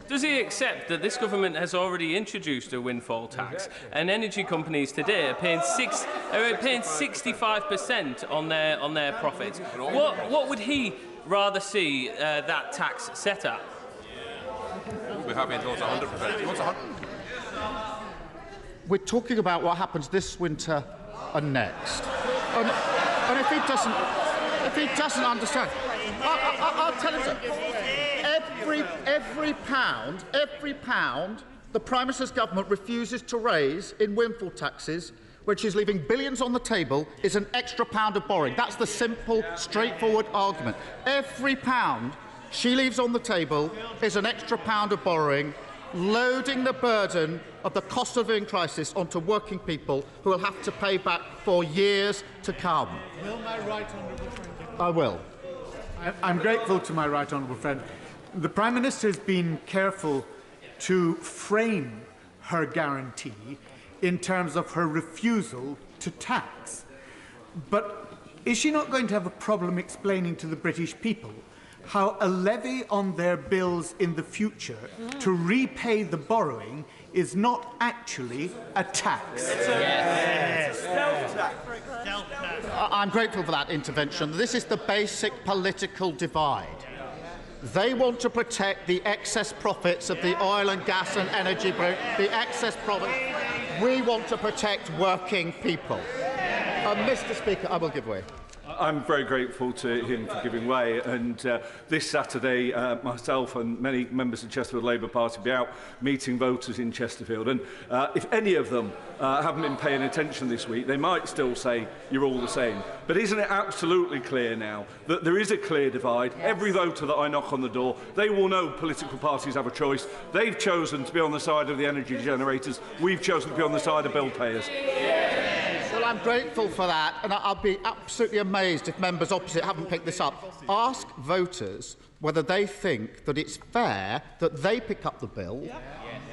Does he accept that this government has already introduced a windfall tax, and energy companies today are paying 65% on their profits? What would he rather see that tax set at? We're happy until it's 100%. He wants 100%. We're talking about what happens this winter and next. And if he doesn't understand, I'll tell him so. Every pound the Prime Minister's government refuses to raise in windfall taxes, which is leaving billions on the table, is an extra pound of borrowing. That's the simple, straightforward argument. Every pound she leaves on the table is an extra pound of borrowing, loading the burden of the cost of living crisis onto working people who will have to pay back for years to come. Will my right honourable friend? I will. I'm grateful to my right honourable friend. The Prime Minister has been careful to frame her guarantee in terms of her refusal to tax. But is she not going to have a problem explaining to the British people how a levy on their bills in the future to repay the borrowing is not actually a tax? I'm grateful for that intervention. This is the basic political divide. They want to protect the excess profits of the oil and gas and energy, the excess profits. We want to protect working people. Mr. Speaker, I will give way. I'm very grateful to him for giving way, and this Saturday myself and many members of Chesterfield Labour Party will be out meeting voters in Chesterfield, and if any of them haven't been paying attention this week, they might still say you're all the same. But isn't it absolutely clear now that there is a clear divide? Yes. Every voter that I knock on the door, they will know political parties have a choice. They've chosen to be on the side of the energy generators. We've chosen to be on the side of bill payers. Well, I'm grateful for that, and I'll be absolutely amazed if members opposite haven't picked this up. Ask voters whether they think that it's fair that they pick up the bill,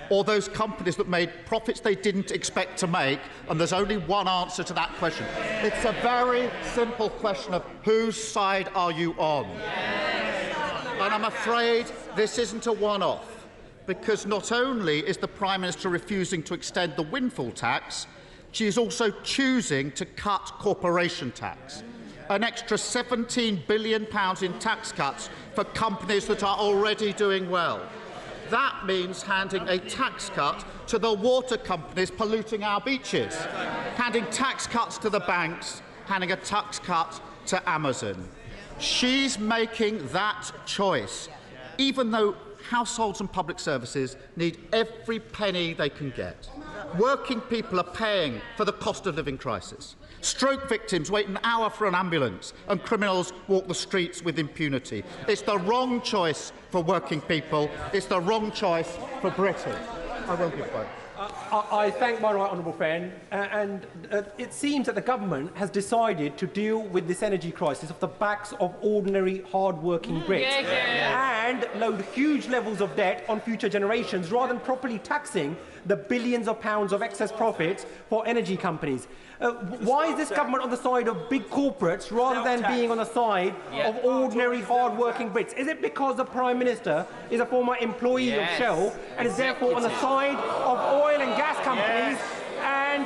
or those companies that made profits they didn't expect to make, and there's only one answer to that question. It's a very simple question of whose side are you on? And I'm afraid this isn't a one-off, because not only is the Prime Minister refusing to extend the windfall tax, she is also choosing to cut corporation tax. An extra £17 billion in tax cuts for companies that are already doing well. That means handing a tax cut to the water companies polluting our beaches, handing tax cuts to the banks, handing a tax cut to Amazon. She's making that choice, even though households and public services need every penny they can get. Working people are paying for the cost of living crisis. Stroke victims wait an hour for an ambulance, and criminals walk the streets with impunity. It's the wrong choice for working people. It's the wrong choice for Britain. I will give way. I thank my right honourable friend, and it seems that the government has decided to deal with this energy crisis off the backs of ordinary, hard-working Brits and load huge levels of debt on future generations rather than properly taxing the billions of pounds of excess profits for energy companies. Why is this government on the side of big corporates rather than being on the side of ordinary, hard-working Brits? Is it because the Prime Minister is a former employee of Shell and is therefore on the side of oil and gas companies and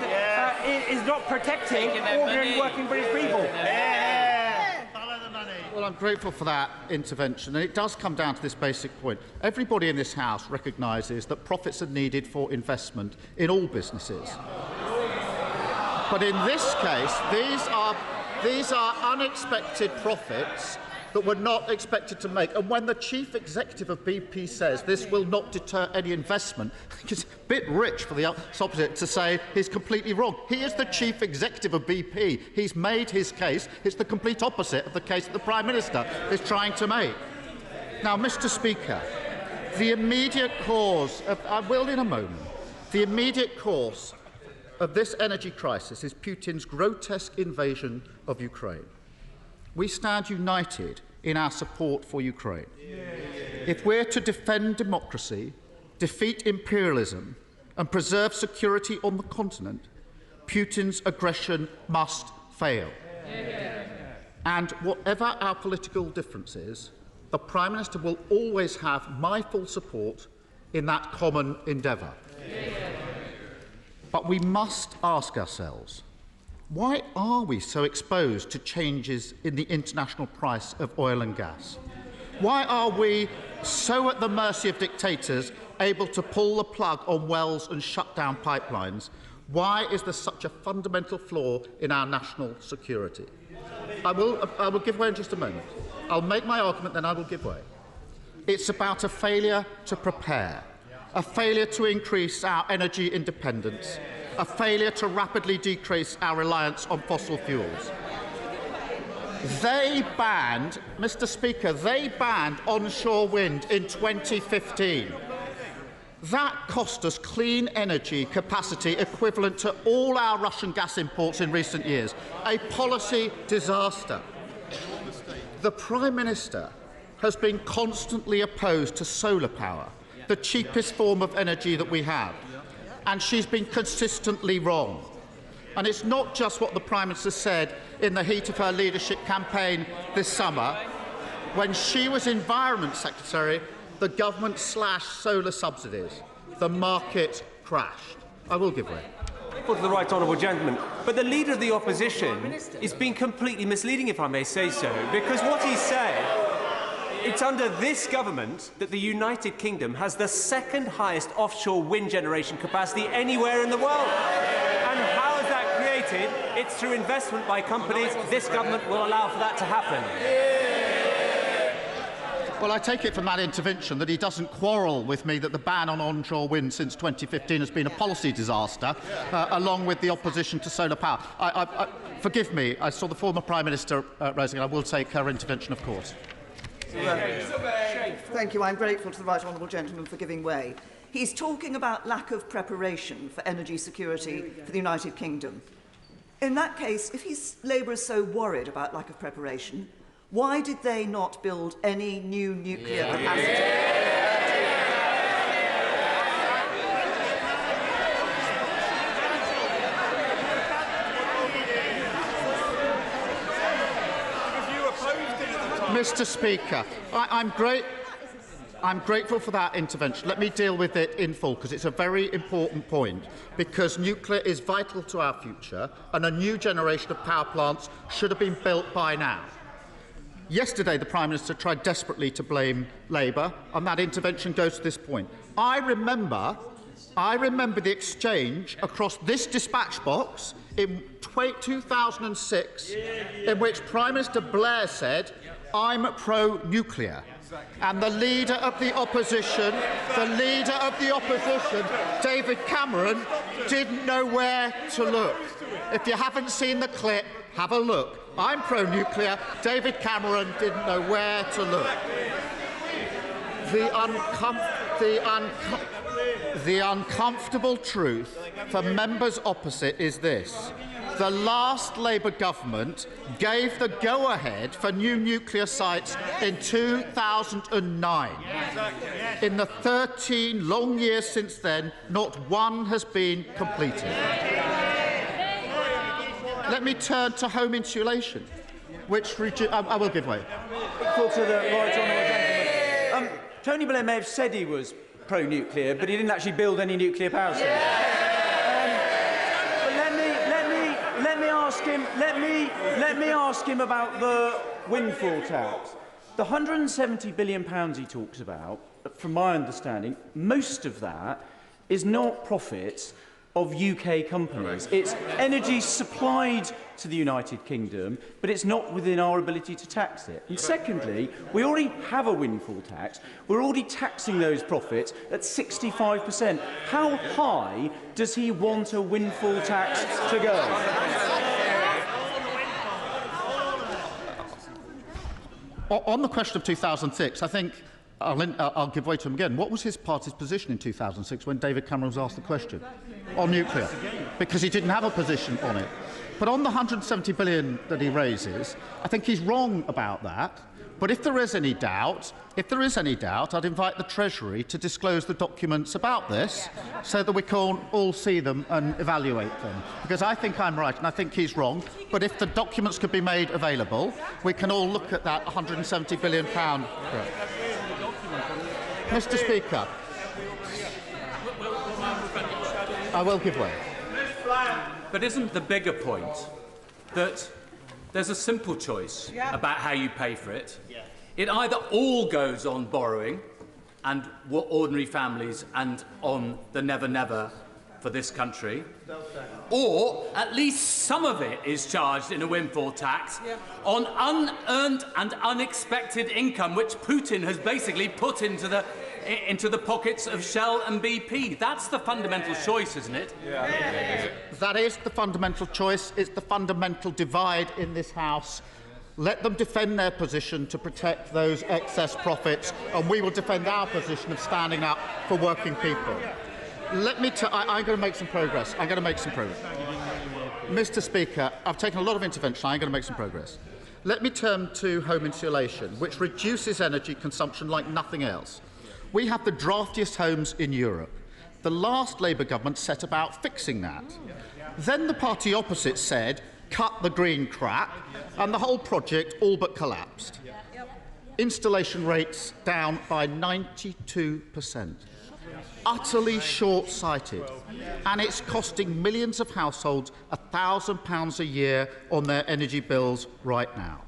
is not protecting ordinary working British people? Well, I'm grateful for that intervention, and it does come down to this basic point. Everybody in this House recognises that profits are needed for investment in all businesses. But in this case, these are unexpected profits that were not expected to make. And when the chief executive of BP says this will not deter any investment, it's a bit rich for the opposite to say he's completely wrong. He is the chief executive of BP. He's made his case. It's the complete opposite of the case that the Prime Minister is trying to make. Now, Mr. Speaker, the immediate cause of, I will in a moment, the immediate cause of this energy crisis is Putin's grotesque invasion of Ukraine. We stand united in our support for Ukraine. If we're to defend democracy, defeat imperialism, and preserve security on the continent, Putin's aggression must fail. And whatever our political differences, the Prime Minister will always have my full support in that common endeavour. But we must ask ourselves, why are we so exposed to changes in the international price of oil and gas? Why are we so at the mercy of dictators, able to pull the plug on wells and shut down pipelines? Why is there such a fundamental flaw in our national security? I will give way in just a moment. I'll make my argument, then I will give way. It's about a failure to prepare, a failure to increase our energy independence, a failure to rapidly decrease our reliance on fossil fuels. They banned, Mr. Speaker, they banned onshore wind in 2015. That cost us clean energy capacity equivalent to all our Russian gas imports in recent years. A policy disaster. The Prime Minister has been constantly opposed to solar power, the cheapest form of energy that we have, and she's been consistently wrong. And it's not just what the Prime Minister said in the heat of her leadership campaign this summer. When she was Environment Secretary, the government slashed solar subsidies. The market crashed. I will give way. To the right honourable gentleman, but the Leader of the Opposition is being completely misleading, if I may say so, because what he said, it's under this government that the United Kingdom has the second highest offshore wind generation capacity anywhere in the world. And how has that created created, it's through investment by companies. This government will allow for that to happen. Well, I take it from that intervention that he doesn't quarrel with me that the ban on onshore wind since 2015 has been a policy disaster, along with the opposition to solar power. Forgive me, I saw the former Prime Minister raising it. I will take her intervention, of course. Thank you. I'm grateful to the right honourable gentleman for giving way. He's talking about lack of preparation for energy security for the United Kingdom. In that case, if Labour is so worried about lack of preparation, why did they not build any new nuclear capacity? Mr. Speaker, I'm grateful for that intervention. Let me deal with it in full, because it's a very important point, because nuclear is vital to our future, and a new generation of power plants should have been built by now. Yesterday, the Prime Minister tried desperately to blame Labour, and that intervention goes to this point. I remember the exchange across this dispatch box in 2006, in which Prime Minister Blair said, "I'm pro-nuclear." And the leader of the opposition, David Cameron, didn't know where to look. If you haven't seen the clip, have a look. I'm pro-nuclear. David Cameron didn't know where to look. The uncomfortable truth for members opposite is this. The last Labour government gave the go-ahead for new nuclear sites in 2009. In the 13 long years since then, not one has been completed. Let me turn to home insulation, which I will give way. Equal to the right honourable gentleman. Tony Blair may have said he was pro-nuclear, but he didn't actually build any nuclear power stations. Let me ask him about the windfall tax. The £170 billion he talks about, from my understanding, most of that is not profits of UK companies. It's energy supplied to the United Kingdom, but it's not within our ability to tax it. And secondly, we already have a windfall tax. We're already taxing those profits at 65%. How high does he want a windfall tax to go? On the question of 2006, I think I'll give way to him again. What was his party's position in 2006 when David Cameron was asked the question on nuclear? Because he didn't have a position on it. But on the £170 billion that he raises, I think he's wrong about that. But if there is any doubt, I'd invite the Treasury to disclose the documents about this so that we can all see them and evaluate them. Because I think I'm right and I think he's wrong. But if the documents could be made available, we can all look at that £170 billion. Mr. Speaker, I will give way. But isn't the bigger point that there's a simple choice about how you pay for it? It either all goes on borrowing and ordinary families and on the never-never for this country, or at least some of it is charged in a windfall tax on unearned and unexpected income, which Putin has basically put into the pockets of Shell and BP. That's the fundamental choice, isn't it? That is the fundamental choice. It's the fundamental divide in this House. Let them defend their position to protect those excess profits, and we will defend our position of standing up for working people. I'm going to make some progress. Mr. Speaker, I've taken a lot of intervention. I'm going to make some progress. Let me turn to home insulation, which reduces energy consumption like nothing else. We have the draftiest homes in Europe. The last Labour government set about fixing that. Then the party opposite said, cut the green crap, and the whole project all but collapsed. Installation rates down by 92%. Utterly short-sighted, and it's costing millions of households £1,000 a year on their energy bills right now.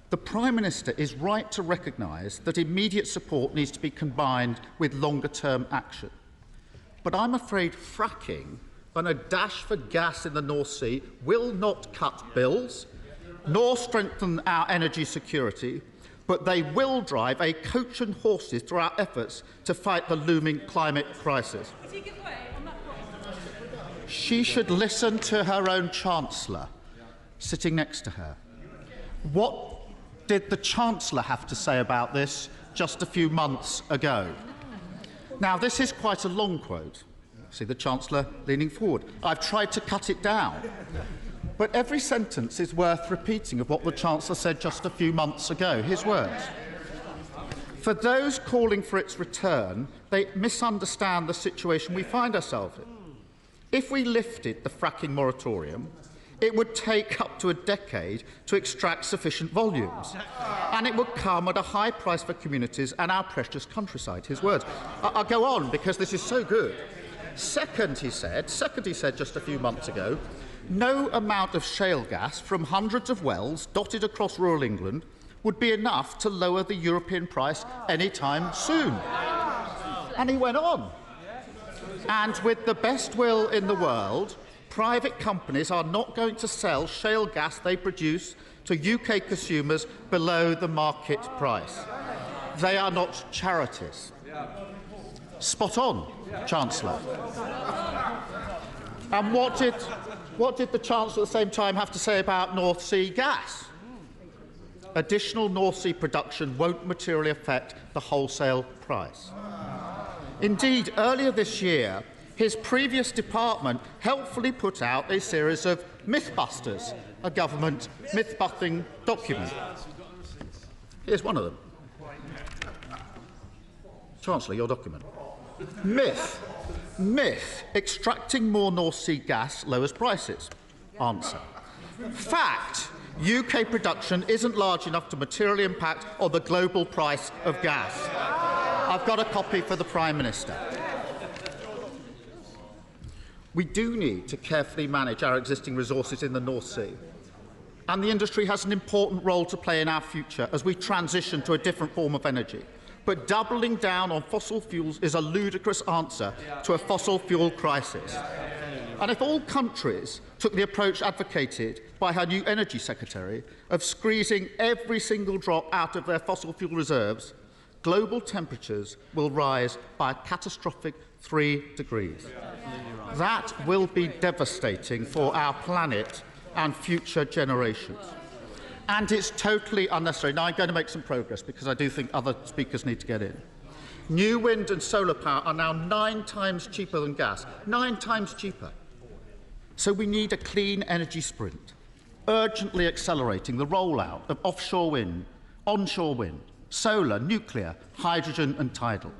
The Prime Minister is right to recognise that immediate support needs to be combined with longer-term action. But I'm afraid fracking and a dash for gas in the North Sea will not cut bills, nor strengthen our energy security, but they will drive a coach and horses through our efforts to fight the looming climate crisis. She should listen to her own Chancellor sitting next to her. What did the Chancellor have to say about this just a few months ago? Now, this is quite a long quote. See the Chancellor leaning forward. I've tried to cut it down. But every sentence is worth repeating of what the Chancellor said just a few months ago, his words. For those calling for its return, they misunderstand the situation we find ourselves in. If we lifted the fracking moratorium, it would take up to a decade to extract sufficient volumes. And it would come at a high price for communities and our precious countryside, his words. I'll go on because this is so good. Second, he said just a few months ago, no amount of shale gas from hundreds of wells dotted across rural England would be enough to lower the European price anytime soon. And he went on. And with the best will in the world, private companies are not going to sell shale gas they produce to UK consumers below the market price. They are not charities. Spot on, Chancellor. And what did the Chancellor at the same time have to say about North Sea gas? Additional North Sea production won't materially affect the wholesale price. Indeed, earlier this year, his previous department helpfully put out a series of Mythbusters, a government myth-busting document. Here's one of them. Chancellor, your document. Myth. Extracting more North Sea gas lowers prices. Answer. Fact. UK production isn't large enough to materially impact on the global price of gas. I've got a copy for the Prime Minister. We do need to carefully manage our existing resources in the North Sea. And the industry has an important role to play in our future as we transition to a different form of energy. But doubling down on fossil fuels is a ludicrous answer to a fossil fuel crisis. And if all countries took the approach advocated by her new Energy Secretary of squeezing every single drop out of their fossil fuel reserves, global temperatures will rise by a catastrophic 3 degrees. That will be devastating for our planet and future generations. And it's totally unnecessary. Now, I'm going to make some progress because I do think other speakers need to get in. New wind and solar power are now 9 times cheaper than gas. 9 times cheaper. So we need a clean energy sprint, urgently accelerating the rollout of offshore wind, onshore wind, solar, nuclear, hydrogen and tidal.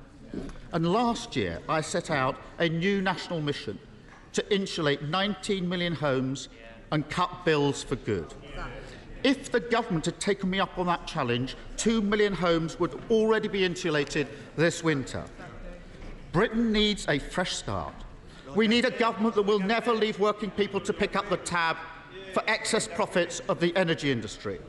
And last year, I set out a new national mission to insulate 19 million homes and cut bills for good. If the government had taken me up on that challenge, 2 million homes would already be insulated this winter. Britain needs a fresh start. We need a government that will never leave working people to pick up the tab for excess profits of the energy industry.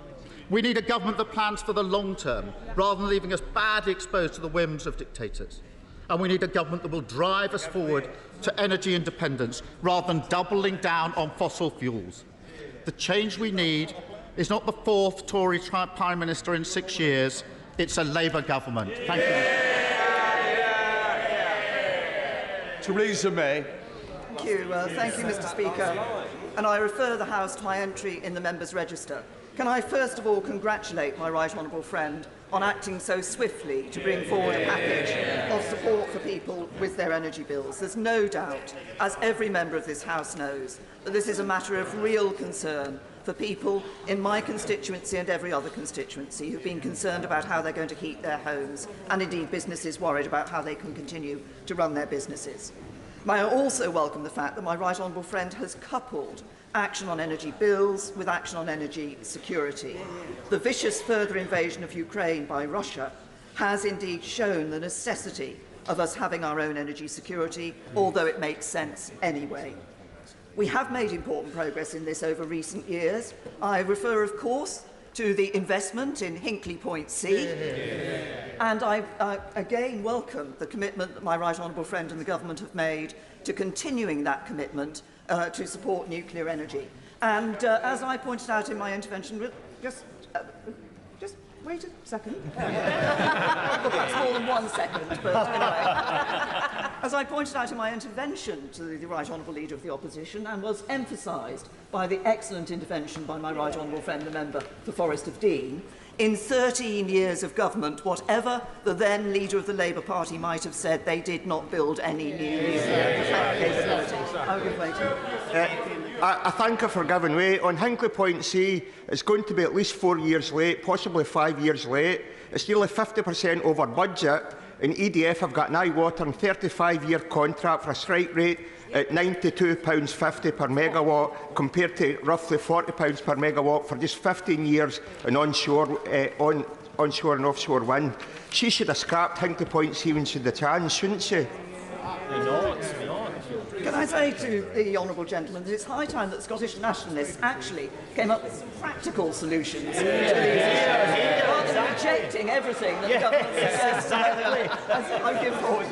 We need a government that plans for the long term, rather than leaving us badly exposed to the whims of dictators. And we need a government that will drive us forward to energy independence, rather than doubling down on fossil fuels. The change we need is not the 4th Tory Prime Minister in 6 years, it's a Labour government. Thank you. Theresa May. Thank you, Mr. Speaker. And I refer the House to my entry in the Members' Register. Can I first of all congratulate my right honourable friend on acting so swiftly to bring forward a package of support for people with their energy bills. There's no doubt, as every member of this House knows, that this is a matter of real concern for people in my constituency and every other constituency who've been concerned about how they're going to heat their homes, and indeed businesses worried about how they can continue to run their businesses. May I also welcome the fact that my right honourable friend has coupled action on energy bills with action on energy security. The vicious further invasion of Ukraine by Russia has indeed shown the necessity of us having our own energy security, although it makes sense anyway. We have made important progress in this over recent years. I refer, of course, to the investment in Hinkley Point C. And I again welcome the commitment that my right honourable friend and the government have made to continuing that commitment to support nuclear energy. And as I pointed out in my intervention, just wait a second. Well, perhaps more than 1 second, but anyway. As I pointed out in my intervention to the Right Honourable Leader of the Opposition, and was emphasised by the excellent intervention by my Right Honourable friend, the Member for Forest of Dean, in 13 years of government, whatever the then Leader of the Labour Party might have said, they did not build any new capability. I will give way to I thank her for giving way. On Hinkley Point C, it's going to be at least 4 years late, possibly 5 years late. It's nearly 50% over budget, and EDF have got an eye-watering 35-year contract for a strike rate at £92.50 per megawatt, compared to roughly £40 per megawatt for just 15 years in onshore and offshore wind. She should have scrapped Hinkley Point C when she had the chance, shouldn't she? Can I say to the honourable gentleman that it's high time that Scottish nationalists actually came up with some practical solutions to these issues, rather than rejecting everything that the government suggests. I give forward.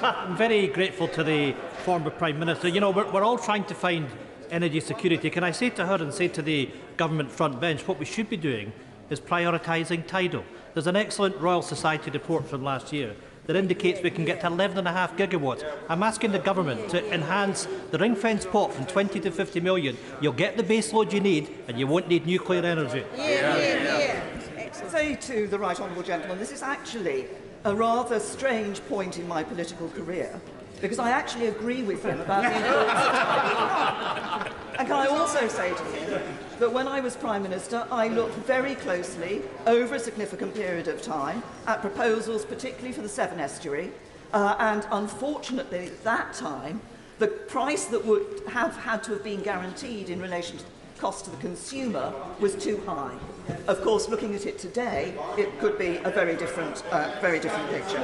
I'm very grateful to the former Prime Minister. You know, we're all trying to find energy security. Can I say to her and say to the government front bench, what we should be doing is prioritising tidal. There's an excellent Royal Society report from last year that indicates we can get to 11.5 gigawatts. I'm asking the government to enhance the ring-fence pot from 20 to 50 million. You'll get the base load you need, and you won't need nuclear energy. Say to the right honourable gentleman, this is actually a rather strange point in my political career, because I actually agree with him about the importance of tidal. And can I also say to him that when I was Prime Minister, I looked very closely, over a significant period of time, at proposals, particularly for the Severn Estuary, and unfortunately, at that time, the price that would have had to have been guaranteed in relation to the cost to the consumer was too high. Of course, looking at it today, it could be a very different picture.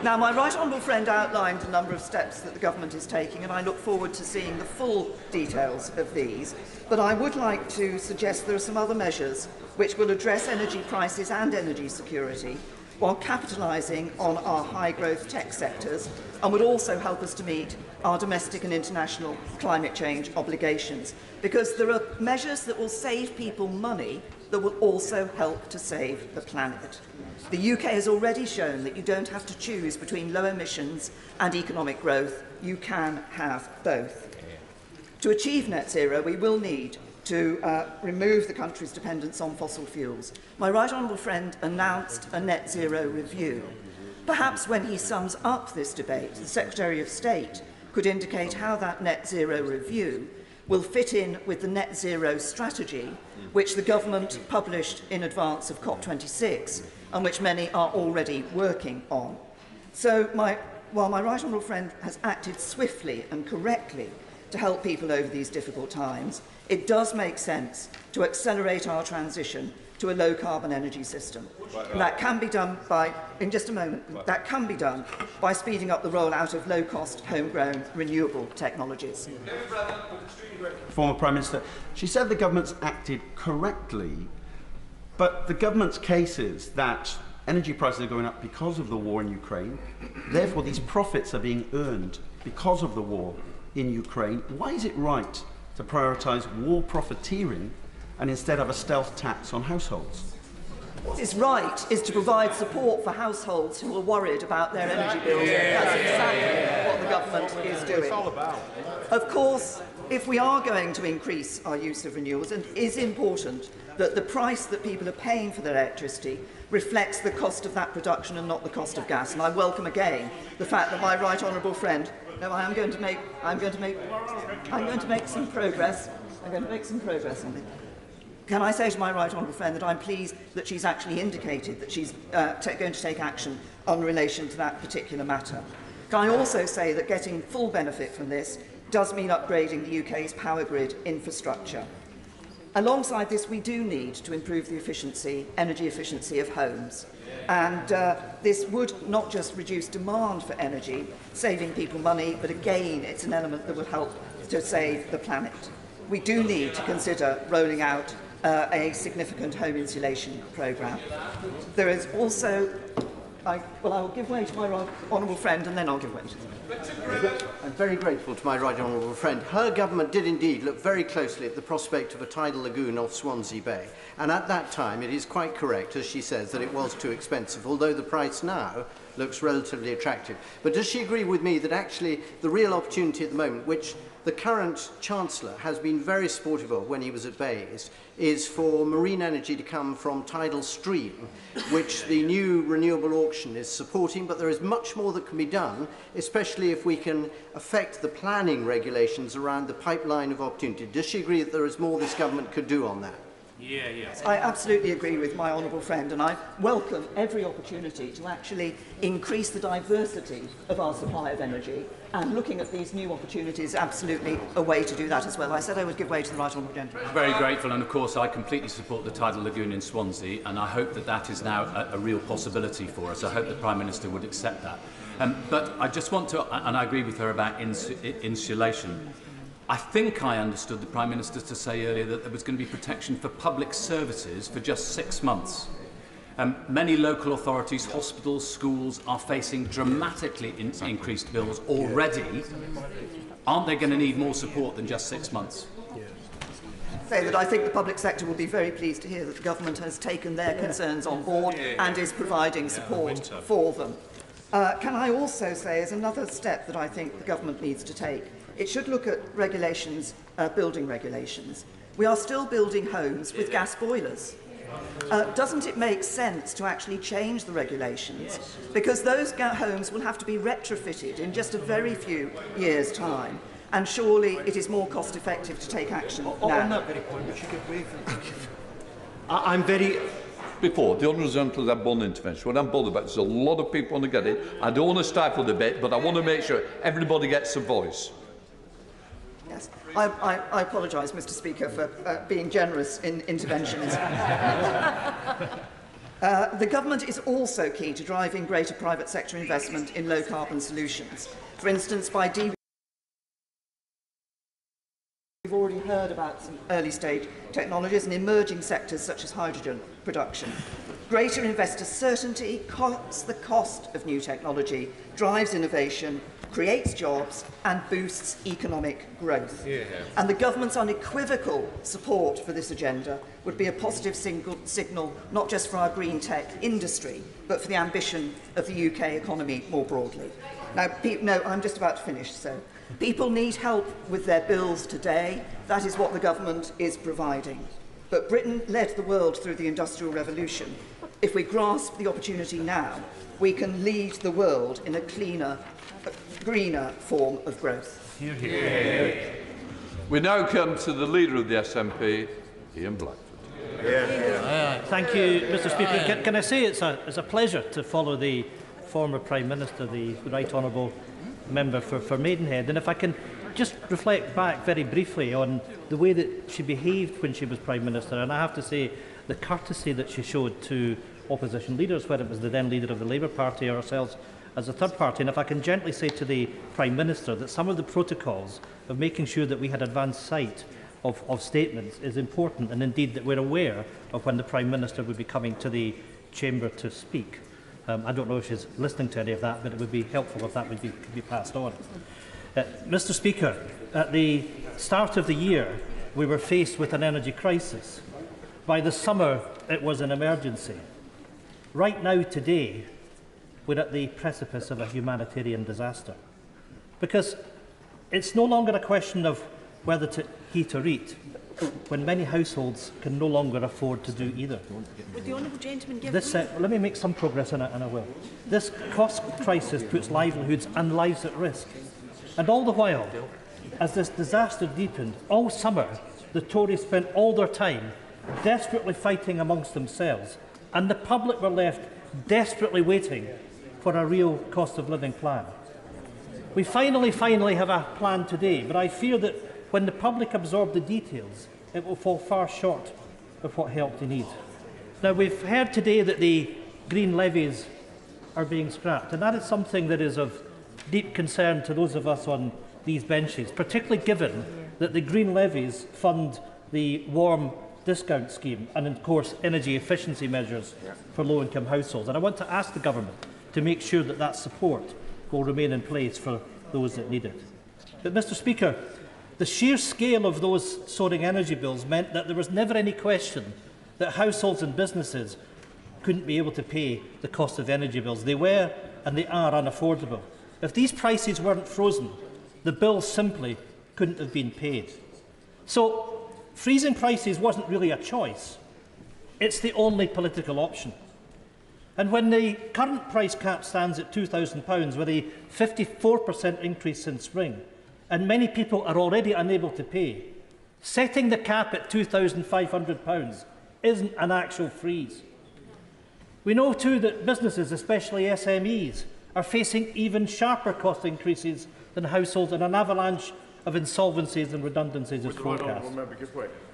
Now, my right honourable friend outlined a number of steps that the government is taking, and I look forward to seeing the full details of these. But I would like to suggest there are some other measures which will address energy prices and energy security, while capitalising on our high-growth tech sectors, and would also help us to meet our domestic and international climate change obligations. Because there are measures that will save people money that will also help to save the planet. The UK has already shown that you don't have to choose between low emissions and economic growth. You can have both. To achieve net zero, we will need to remove the country's dependence on fossil fuels. My right honourable friend announced a net zero review. Perhaps when he sums up this debate, the Secretary of State could indicate how that net zero review will fit in with the net zero strategy which the government published in advance of COP26 and which many are already working on. So while my right honourable friend has acted swiftly and correctly to help people over these difficult times, it does make sense to accelerate our transition to a low-carbon energy system. And that can be done by, in just a moment, that can be done by speeding up the rollout of low-cost, homegrown, renewable technologies. Former Prime Minister, she said the government's acted correctly, but the government's case is that energy prices are going up because of the war in Ukraine. Therefore, these profits are being earned because of the war in Ukraine. Why is it right to prioritise war profiteering and instead have a stealth tax on households? What is right is to provide support for households who are worried about their energy bills. That's exactly what the government is doing. Of course, if we are going to increase our use of renewables, and it is important that the price that people are paying for their electricity reflects the cost of that production and not the cost of gas. And I welcome again the fact that my right honourable friend, no, I'm going to make some progress. I'm going to make some progress on it. Can I say to my right honourable friend that I'm pleased that she's actually indicated that she's going to take action in relation to that particular matter. Can I also say that getting full benefit from this does mean upgrading the UK's power grid infrastructure. Alongside this, we do need to improve the energy efficiency of homes. And this would not just reduce demand for energy, saving people money, but again, it's an element that will help to save the planet. We do need to consider rolling out a significant home insulation programme. There is also... I will give way to my honourable friend and then I'll give way to you. I'm very grateful to my right honourable friend. Her government did indeed look very closely at the prospect of a tidal lagoon off Swansea Bay. And at that time, it is quite correct, as she says, that it was too expensive, although the price now looks relatively attractive. But does she agree with me that actually the real opportunity at the moment, which the current Chancellor has been very supportive of when he was at Bayes, is for marine energy to come from tidal stream, which the new renewable auction is supporting, but there is much more that can be done, especially if we can affect the planning regulations around the pipeline of opportunity. Does she agree that there is more this government could do on that? I absolutely agree with my honourable friend, and I welcome every opportunity to actually increase the diversity of our supply of energy, and looking at these new opportunities is absolutely a way to do that as well. I said I would give way to the right honourable gentleman. Very grateful, and of course I completely support the tidal lagoon in Swansea, and I hope that that is now a real possibility for us. I hope the Prime Minister would accept that. But I just want to, and I agree with her about insulation. I think I understood the Prime Minister to say earlier that there was going to be protection for public services for just 6 months. Many local authorities, hospitals, schools are facing dramatically increased bills already. Aren't they going to need more support than just 6 months? Say that I think the public sector will be very pleased to hear that the government has taken their concerns on board and is providing support for them. Can I also say, as another step that I think the government needs to take, it should look at regulations, building regulations. We are still building homes with gas boilers. Doesn't it make sense to actually change the regulations? Because those homes will have to be retrofitted in just a very few years' time. And surely it is more cost effective to take action now. On that very point, we should give way. I'm very... Before, the Honourable Gentleman had one intervention. What I'm bothered about, there's a lot of people want to get it. I don't want to stifle the debate, but I want to make sure everybody gets a voice. Yes, I apologise, Mr. Speaker, for being generous in interventions. The government is also key to driving greater private sector investment in low-carbon solutions. For instance, by we've already heard about some early-stage technologies and emerging sectors such as hydrogen production. Greater investor certainty cuts the cost of new technology, drives innovation, creates jobs and boosts economic growth. And the government's unequivocal support for this agenda would be a positive signal not just for our green tech industry, but for the ambition of the UK economy more broadly. Now, no, I'm just about to finish, so people need help with their bills today. That is what the government is providing. But Britain led the world through the Industrial Revolution. If we grasp the opportunity now, we can lead the world in a cleaner, greener form of growth. Hear, hear. We now come to the Leader of the SNP, Ian Blackford. Thank you, Mr. Speaker. Can I say it's a pleasure to follow the former Prime Minister, the Right Honourable Member for Maidenhead. And if I can just reflect back very briefly on the way that she behaved when she was Prime Minister, and I have to say the courtesy that she showed to opposition leaders, whether it was the then leader of the Labour Party or ourselves as a third party. And if I can gently say to the Prime Minister that some of the protocols of making sure that we had advance sight of statements is important, and indeed that we're aware of when the Prime Minister would be coming to the Chamber to speak. I don't know if she's listening to any of that, but it would be helpful if that would be passed on. Mr. Speaker, at the start of the year, we were faced with an energy crisis. By the summer, it was an emergency. Right now, today, we're at the precipice of a humanitarian disaster. Because it's no longer a question of whether to heat or eat, when many households can no longer afford to do either. Would the honourable gentleman give this, let me make some progress on it, and I will. This cost crisis puts livelihoods and lives at risk. And all the while, as this disaster deepened, all summer, the Tories spent all their time desperately fighting amongst themselves, and the public were left desperately waiting for a real cost of living plan. We finally have a plan today, but I fear that when the public absorb the details, it will fall far short of what help they need. Now, we've heard today that the green levies are being scrapped, and that is something that is of deep concern to those of us on these benches, particularly given that the green levies fund the warm discount scheme and, of course, energy efficiency measures for low-income households. And I want to ask the Government to make sure that that support will remain in place for those that need it. But, Mr Speaker, the sheer scale of those soaring energy bills meant that there was never any question that households and businesses couldn't be able to pay the cost of energy bills. They were and they are unaffordable. If these prices weren't frozen, the bills simply couldn't have been paid. So, freezing prices wasn't really a choice. It's the only political option. And when the current price cap stands at £2,000 with a 54% increase since spring, and many people are already unable to pay, setting the cap at £2,500 isn't an actual freeze. We know too that businesses, especially SMEs, are facing even sharper cost increases than households, and an avalanche of insolvencies and redundancies is forecast.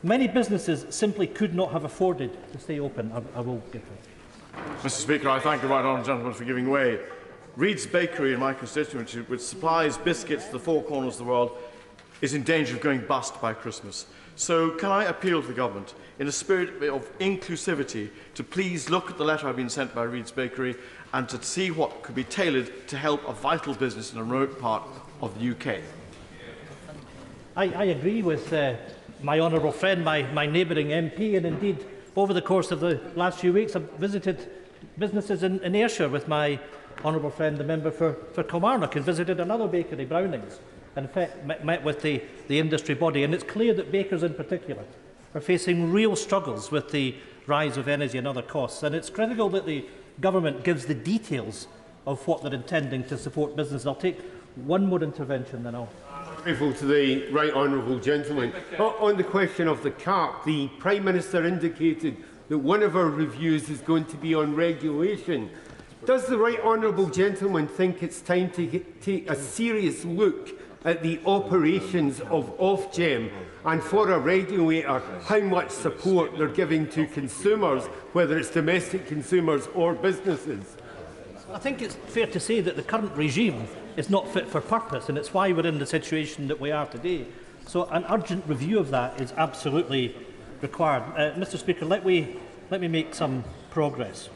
Many businesses simply could not have afforded to stay open. I will give it. Mr Speaker, I thank the right honourable gentleman for giving way. Reed's Bakery in my constituency, which supplies biscuits to the four corners of the world, is in danger of going bust by Christmas. So can I appeal to the Government, in a spirit of inclusivity, to please look at the letter I've been sent by Reed's Bakery and to see what could be tailored to help a vital business in a remote part of the UK. I agree with my honourable friend, my neighbouring MP, and indeed over the course of the last few weeks I've visited businesses in Ayrshire with my honourable friend, the member for Kilmarnock, and visited another bakery, Brownings, and in fact met with the industry body. And it's clear that bakers in particular are facing real struggles with the rise of energy and other costs. And it's critical that the Government gives the details of what they're intending to support business. I'll take one more intervention, then I'll... Grateful to the right honourable gentleman. On the question of the cap, the Prime Minister indicated that one of our reviews is going to be on regulation. Does the right honourable gentleman think it's time to take a serious look at the operations of Ofgem, and for a regulator, how much support they're giving to consumers, whether it's domestic consumers or businesses? I think it's fair to say that the current regime is not fit for purpose, and it's why we're in the situation that we are today. So an urgent review of that is absolutely required. Mr Speaker, let me make some progress.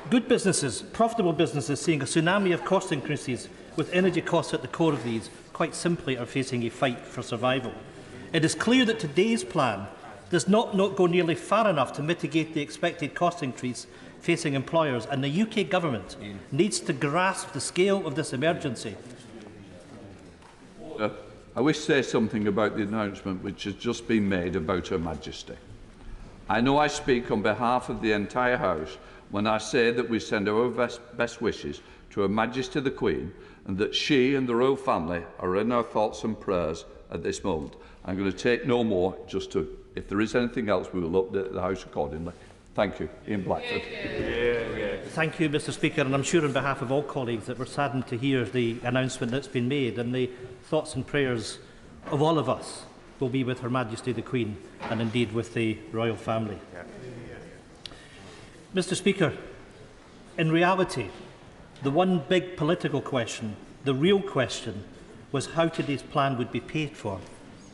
Good businesses, profitable businesses, seeing a tsunami of cost increases with energy costs at the core of these, quite simply are facing a fight for survival. It is clear that today's plan does not go nearly far enough to mitigate the expected cost increase facing employers, and the UK Government needs to grasp the scale of this emergency. I wish to say something about the announcement which has just been made about Her Majesty. I know I speak on behalf of the entire House when I say that we send our best wishes to Her Majesty the Queen, and that she and the royal family are in our thoughts and prayers at this moment. I'm going to take no more, just to, if there is anything else, we will update the House accordingly. Thank you. Ian Blackford. Thank you, Mr Speaker, and I'm sure on behalf of all colleagues that we're saddened to hear the announcement that's been made, and the thoughts and prayers of all of us will be with Her Majesty the Queen and indeed with the royal family. Mr Speaker, in reality, the one big political question, the real question, was how today's plan would be paid for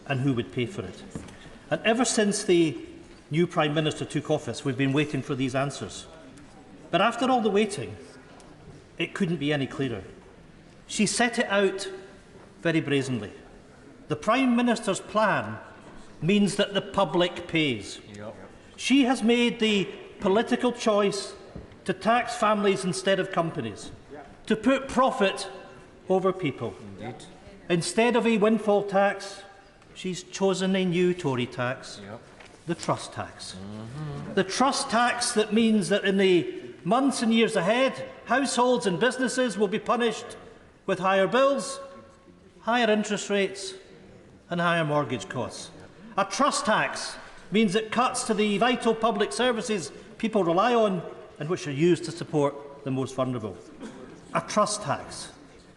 and who would pay for it. And ever since the new Prime Minister took office, we've been waiting for these answers. But after all the waiting, it couldn't be any clearer. She set it out very brazenly. The Prime Minister's plan means that the public pays. She has made the political choice to tax families instead of companies, to put profit over people. Instead of a windfall tax, she's chosen a new Tory tax, the Truss tax. The Truss tax that means that in the months and years ahead, households and businesses will be punished with higher bills, higher interest rates and higher mortgage costs. A Truss tax means it cuts to the vital public services people rely on and which are used to support the most vulnerable. A Truss tax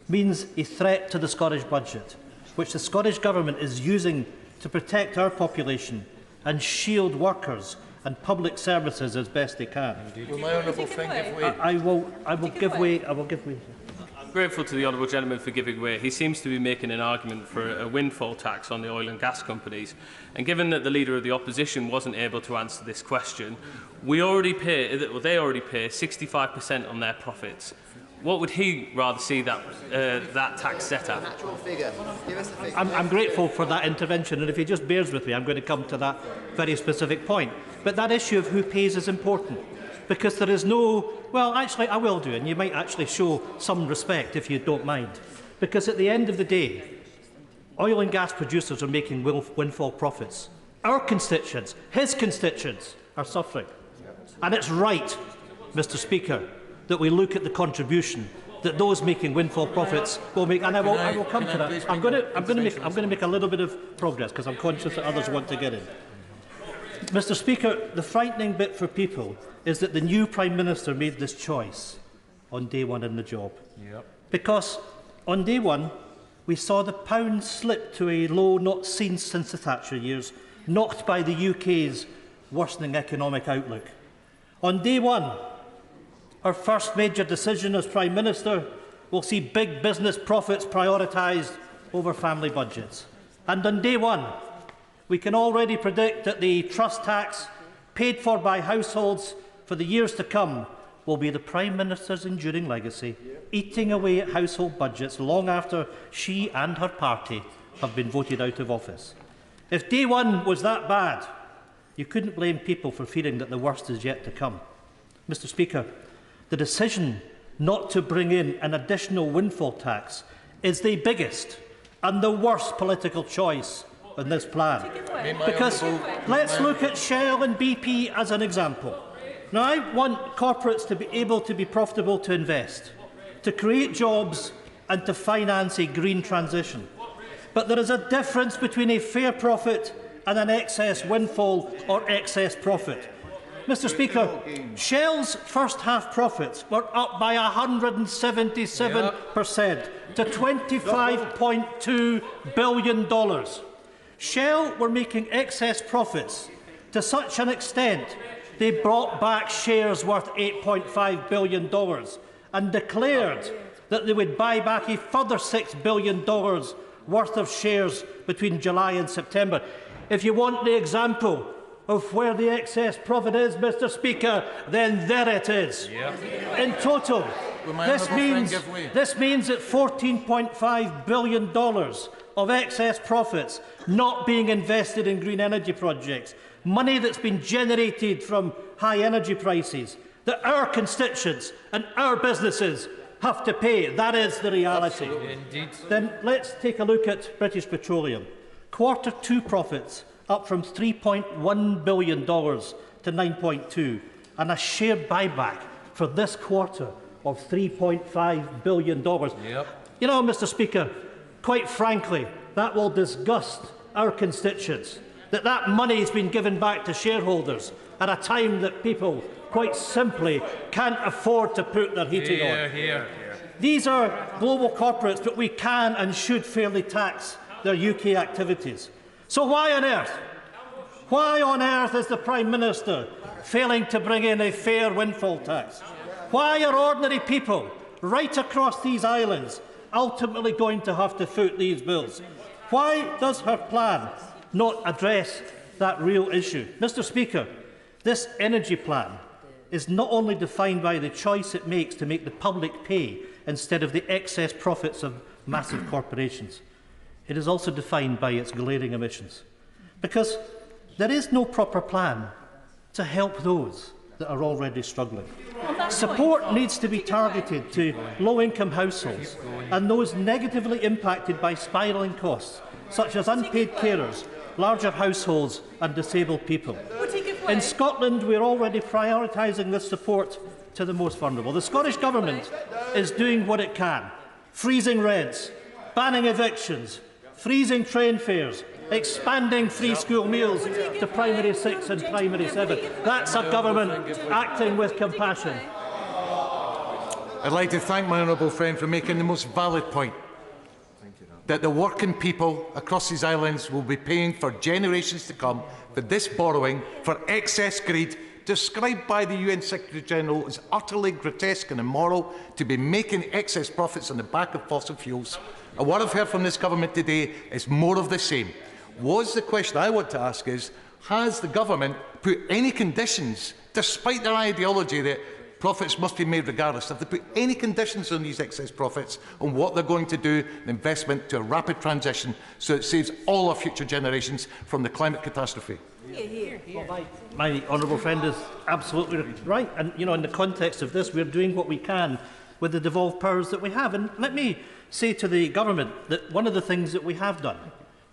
means a threat to the Scottish budget, which the Scottish Government is using to protect our population and shield workers and public services as best they can. Will my honourable friend give way? I will give way. grateful to the honourable gentleman for giving way. He seems to be making an argument for a windfall tax on the oil and gas companies. And given that the Leader of the Opposition wasn't able to answer this question, they already pay 65% on their profits. What would he rather see that tax set at? I'm grateful for that intervention, and if he just bears with me, I'm going to come to that very specific point. But that issue of who pays is important, because there is no... Well, actually, I will do, and you might actually show some respect if you don't mind. Because at the end of the day, oil and gas producers are making windfall profits. Our constituents, his constituents, are suffering. And it's right, Mr. Speaker, that we look at the contribution that those making windfall profits will make, and I will come to that. I'm going to make a little bit of progress because I'm conscious that others want to get in. Mr. Speaker, the frightening bit for people is that the new Prime Minister made this choice on day one in the job. Because on day one, we saw the pound slip to a low not seen since the Thatcher years, knocked by the UK's worsening economic outlook. On day one, our first major decision as Prime Minister will see big business profits prioritised over family budgets. And on day one, we can already predict that the Truss tax paid for by households for the years to come will be the Prime Minister's enduring legacy, eating away at household budgets long after she and her party have been voted out of office. If day one was that bad, you couldn't blame people for fearing that the worst is yet to come. Mr. Speaker, the decision not to bring in an additional windfall tax is the biggest and the worst political choice in this plan. Because let's look at Shell and BP as an example. Now, I want corporates to be able to be profitable to invest, to create jobs and to finance a green transition. But there is a difference between a fair profit and an excess windfall or excess profit. Mr. Speaker, Shell's first half profits were up by 177% to $25.2 billion. Shell were making excess profits to such an extent they brought back shares worth $8.5 billion and declared that they would buy back a further $6 billion worth of shares between July and September. If you want the example of where the excess profit is, Mr. Speaker, then there it is. In total, this means that $14.5 billion of excess profits not being invested in green energy projects, money that's been generated from high energy prices, that our constituents and our businesses have to pay. That is the reality. Then let's take a look at British Petroleum. Q2 profits up from $3.1 billion to $9.2, and a share buyback for this quarter of $3.5 billion. You know, Mr. Speaker, quite frankly, that will disgust our constituents, that money has been given back to shareholders at a time that people quite simply can't afford to put their heating on. These are global corporates, but we can and should fairly tax their UK activities. So why on earth is the Prime Minister failing to bring in a fair windfall tax? Why are ordinary people right across these islands ultimately going to have to foot these bills? Why does her plan not address that real issue? Mr. Speaker, this energy plan is not only defined by the choice it makes to make the public pay instead of the excess profits of massive corporations. It is also defined by its glaring omissions, because there is no proper plan to help those that are already struggling. Support needs to be targeted to low-income households and those negatively impacted by spiralling costs, such as unpaid carers, larger households and disabled people. In Scotland, we are already prioritising this support to the most vulnerable. The Scottish Government is doing what it can, freezing rents, banning evictions, freezing train fares, expanding free school meals to primary 6 and primary 7. That's a government acting with compassion. I'd like to thank my honourable friend for making the most valid point, that the working people across these islands will be paying for generations to come for this borrowing, for excess greed described by the UN Secretary-General as utterly grotesque and immoral, to be making excess profits on the back of fossil fuels. And what I've heard from this government today is more of the same. The question I want to ask is, has the government put any conditions, despite their ideology that profits must be made regardless, have they put any conditions on these excess profits on what they're going to do in investment to a rapid transition so it saves all our future generations from the climate catastrophe? My honourable friend is absolutely right. And, you know, in the context of this, we're doing what we can with the devolved powers that we have. And let me say to the government that one of the things that we have done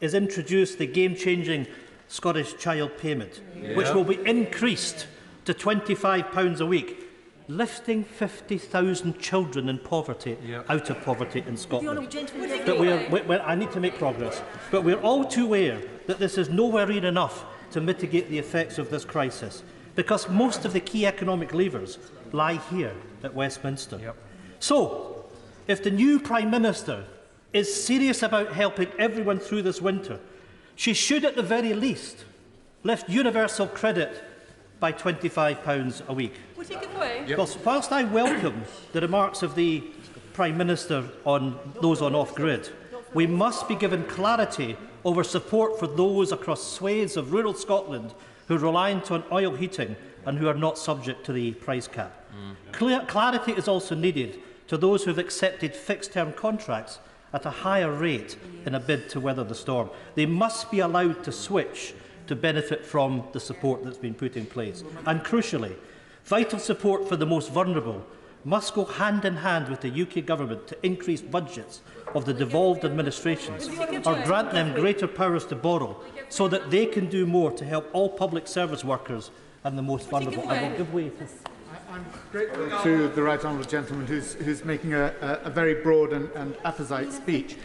is introduce the game-changing Scottish Child Payment, which will be increased to £25 a week, lifting 50,000 children in poverty out of poverty in Scotland. But I need to make progress. But we're all too aware that this is nowhere near enough to mitigate the effects of this crisis, because most of the key economic levers lie here at Westminster. So, if the new Prime Minister is serious about helping everyone through this winter, she should at the very least lift universal credit by £25 a week. Whilst I welcome the remarks of the Prime Minister on those on off-grid, we must be given clarity over support for those across swathes of rural Scotland who are reliant on oil heating and who are not subject to the price cap. Clarity is also needed to those who have accepted fixed-term contracts at a higher rate in a bid to weather the storm. They must be allowed to switch to benefit from the support that's been put in place. And crucially, vital support for the most vulnerable must go hand in hand with the UK Government to increase budgets of the devolved administrations or grant them greater powers to borrow so that they can do more to help all public service workers and the most vulnerable. I will give way to... I'm grateful to the right honourable gentleman who's making a very broad and apposite speech.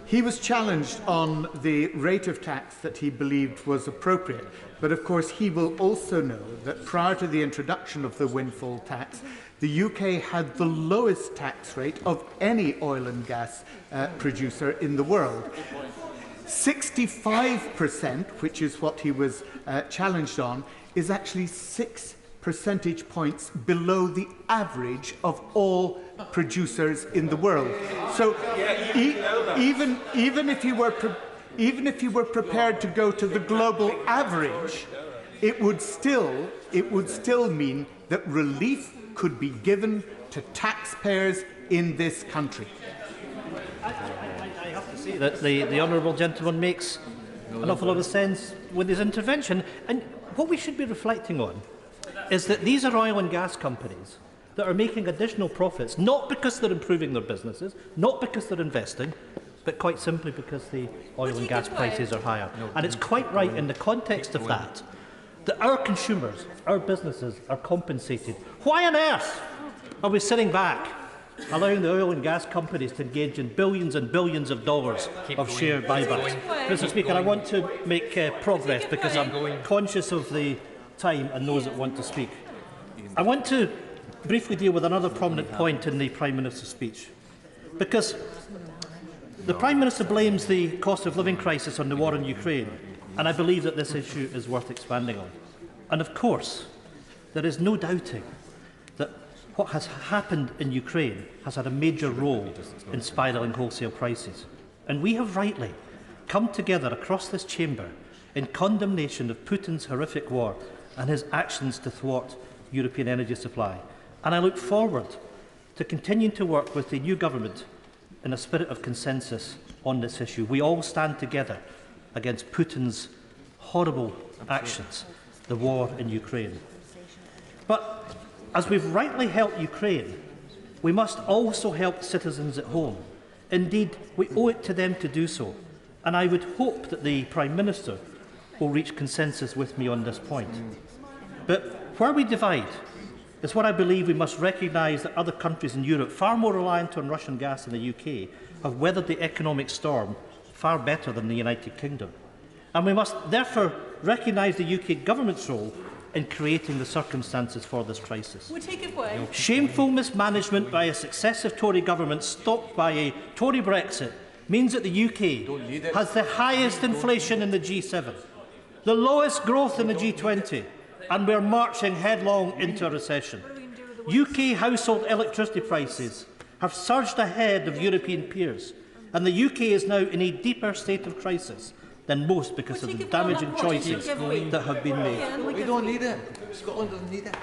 He was challenged on the rate of tax that he believed was appropriate, but of course he will also know that prior to the introduction of the windfall tax, the UK had the lowest tax rate of any oil and gas producer in the world. 65%, which is what he was challenged on, is actually 6 percentage points below the average of all producers in the world. So even if you were prepared to go to the global average, it would still mean that relief could be given to taxpayers in this country. I have to say that the honourable gentleman makes an awful lot of sense with his intervention. And what we should be reflecting on is that these are oil and gas companies that are making additional profits, not because they're improving their businesses, not because they're investing, but quite simply because the oil and gas prices are higher. And it's quite right in the context of that our consumers, our businesses are compensated. Why on earth are we sitting back allowing the oil and gas companies to engage in billions and billions of dollars of share buybacks? Mr. Speaker, I want to make progress because I'm conscious of the time and those that want to speak. I want to briefly deal with another prominent point in the Prime Minister's speech, because the Prime Minister blames the cost of living crisis on the war in Ukraine, and I believe that this issue is worth expanding on. And of course, there is no doubting that what has happened in Ukraine has had a major role in spiralling wholesale prices. And we have rightly come together across this chamber in condemnation of Putin's horrific war and his actions to thwart European energy supply. And I look forward to continuing to work with the new government in a spirit of consensus on this issue. We all stand together against Putin's horrible actions, the war in Ukraine. But as we've rightly helped Ukraine, we must also help citizens at home. Indeed, we owe it to them to do so. And I would hope that the Prime Minister will reach consensus with me on this point. But where we divide is what I believe we must recognise that other countries in Europe, far more reliant on Russian gas than the UK, have weathered the economic storm far better than the United Kingdom. And we must therefore recognise the UK government's role in creating the circumstances for this crisis. Shameful mismanagement by a successive Tory government stopped by a Tory Brexit means that the UK has the highest inflation in the G7, the lowest growth in the G20, and we're marching headlong into a recession. UK household electricity prices have surged ahead of European peers, and the UK is now in a deeper state of crisis than most because of the damaging choices that have been made. We don't need it. Scotland doesn't need it.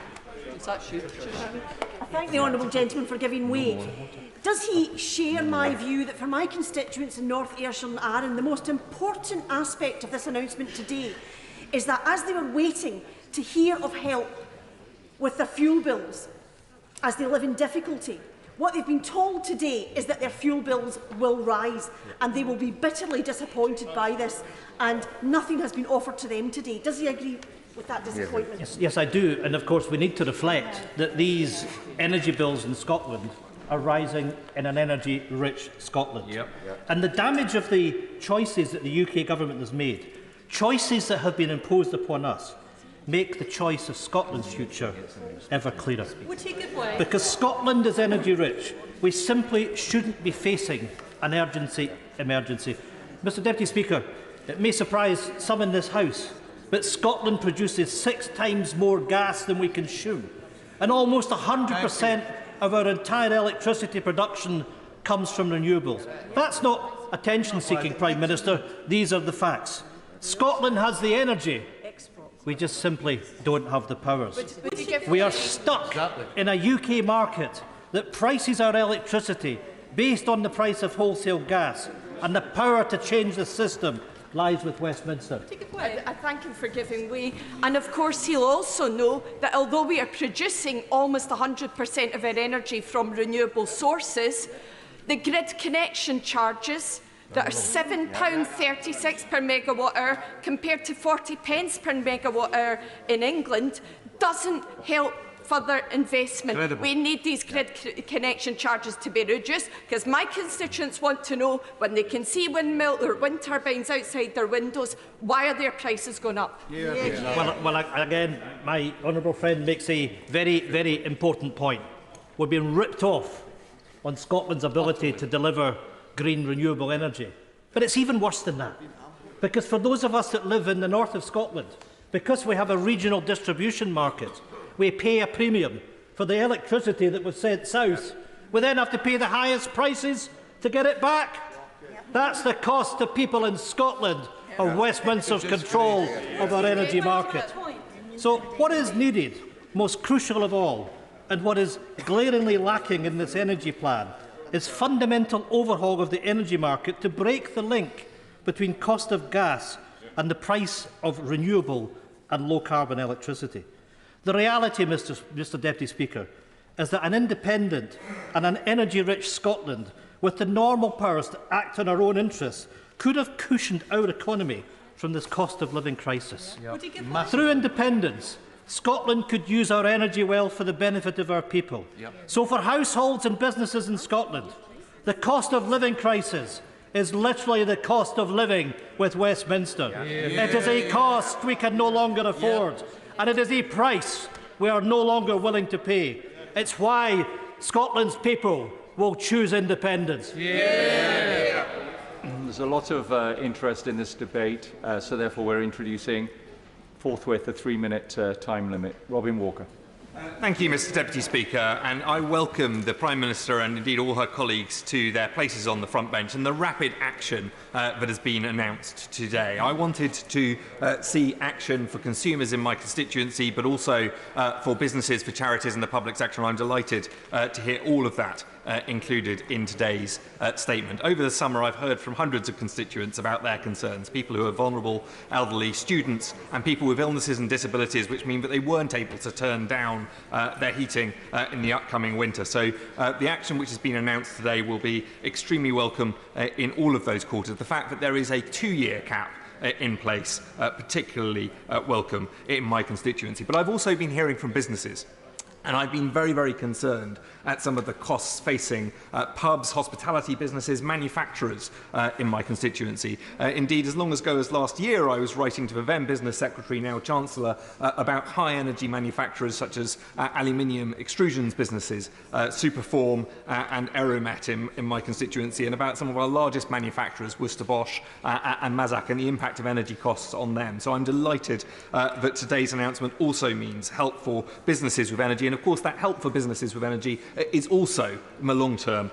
I thank the honourable gentleman for giving way. Does he share my view that for my constituents in North Ayrshire and Arran, the most important aspect of this announcement today is that as they were waiting to hear of help with their fuel bills, as they live in difficulty, what they've been told today is that their fuel bills will rise and they will be bitterly disappointed by this, and nothing has been offered to them today. Does he agree with that disappointment? Yes, I do. And of course we need to reflect that these energy bills in Scotland are rising in an energy-rich Scotland. And the damage of the choices that the UK government has made, choices that have been imposed upon us, make the choice of Scotland's future ever clearer. Because Scotland is energy-rich, we simply shouldn't be facing an emergency. Mr Deputy Speaker, it may surprise some in this House, but Scotland produces 6 times more gas than we consume, and almost 100% of our entire electricity production comes from renewables. That's not attention-seeking, Prime Minister. These are the facts. Scotland has the energy. We just simply don't have the powers. We are stuck in a UK market that prices our electricity based on the price of wholesale gas, and the power to change the system lies with Westminster. I thank him for giving way. And of course he'll also know that although we are producing almost 100% of our energy from renewable sources, the grid connection charges that are £7.36 per megawatt hour compared to 40 pence per megawatt hour in England doesn't help further investment. Incredible. We need these grid connection charges to be reduced, because my constituents want to know, when they can see windmill or wind turbines outside their windows, why are their prices going up? Well, again, my honourable friend makes a very, very important point. We're being ripped off on Scotland's ability to deliver green renewable energy. But it's even worse than that, because for those of us that live in the north of Scotland, because we have a regional distribution market, we pay a premium for the electricity that was sent south. We then have to pay the highest prices to get it back. That's the cost to people in Scotland of Westminster's control of our energy market. So what is needed, most crucial of all, and what is glaringly lacking in this energy plan, is fundamental overhaul of the energy market to break the link between cost of gas and the price of renewable and low-carbon electricity. The reality, Mr Deputy Speaker, is that an independent and an energy-rich Scotland, with the normal powers to act on our own interests, could have cushioned our economy from this cost-of-living crisis. Through independence, Scotland could use our energy well for the benefit of our people. So for households and businesses in Scotland, the cost of living crisis is literally the cost of living with Westminster. It is a cost we can no longer afford, and it is a price we are no longer willing to pay. It's why Scotland's people will choose independence. There's a lot of interest in this debate, so therefore we're introducing forthwith a 3-minute time limit. Robin Walker. Thank you, Mr Deputy Speaker, and I welcome the Prime Minister and indeed all her colleagues to their places on the front bench and the rapid action that has been announced today. I wanted to see action for consumers in my constituency, but also for businesses, for charities and the public sector, and I'm delighted to hear all of that included in today's statement. Over the summer, I've heard from hundreds of constituents about their concerns, people who are vulnerable, elderly, students and people with illnesses and disabilities, which mean that they weren't able to turn down their heating in the upcoming winter. So the action which has been announced today will be extremely welcome in all of those quarters. The fact that there is a 2-year cap in place, particularly welcome in my constituency. But I've also been hearing from businesses And I've been very, very concerned at some of the costs facing pubs, hospitality businesses, manufacturers in my constituency. Indeed, as long ago as last year, I was writing to the then Business Secretary, now Chancellor, about high-energy manufacturers such as aluminium extrusions businesses, Superform and Aeromet in my constituency, and about some of our largest manufacturers, Worcester Bosch and Mazak, and the impact of energy costs on them. So I'm delighted that today's announcement also means help for businesses with energy. And of course, that help for businesses with energy is also, in the long term,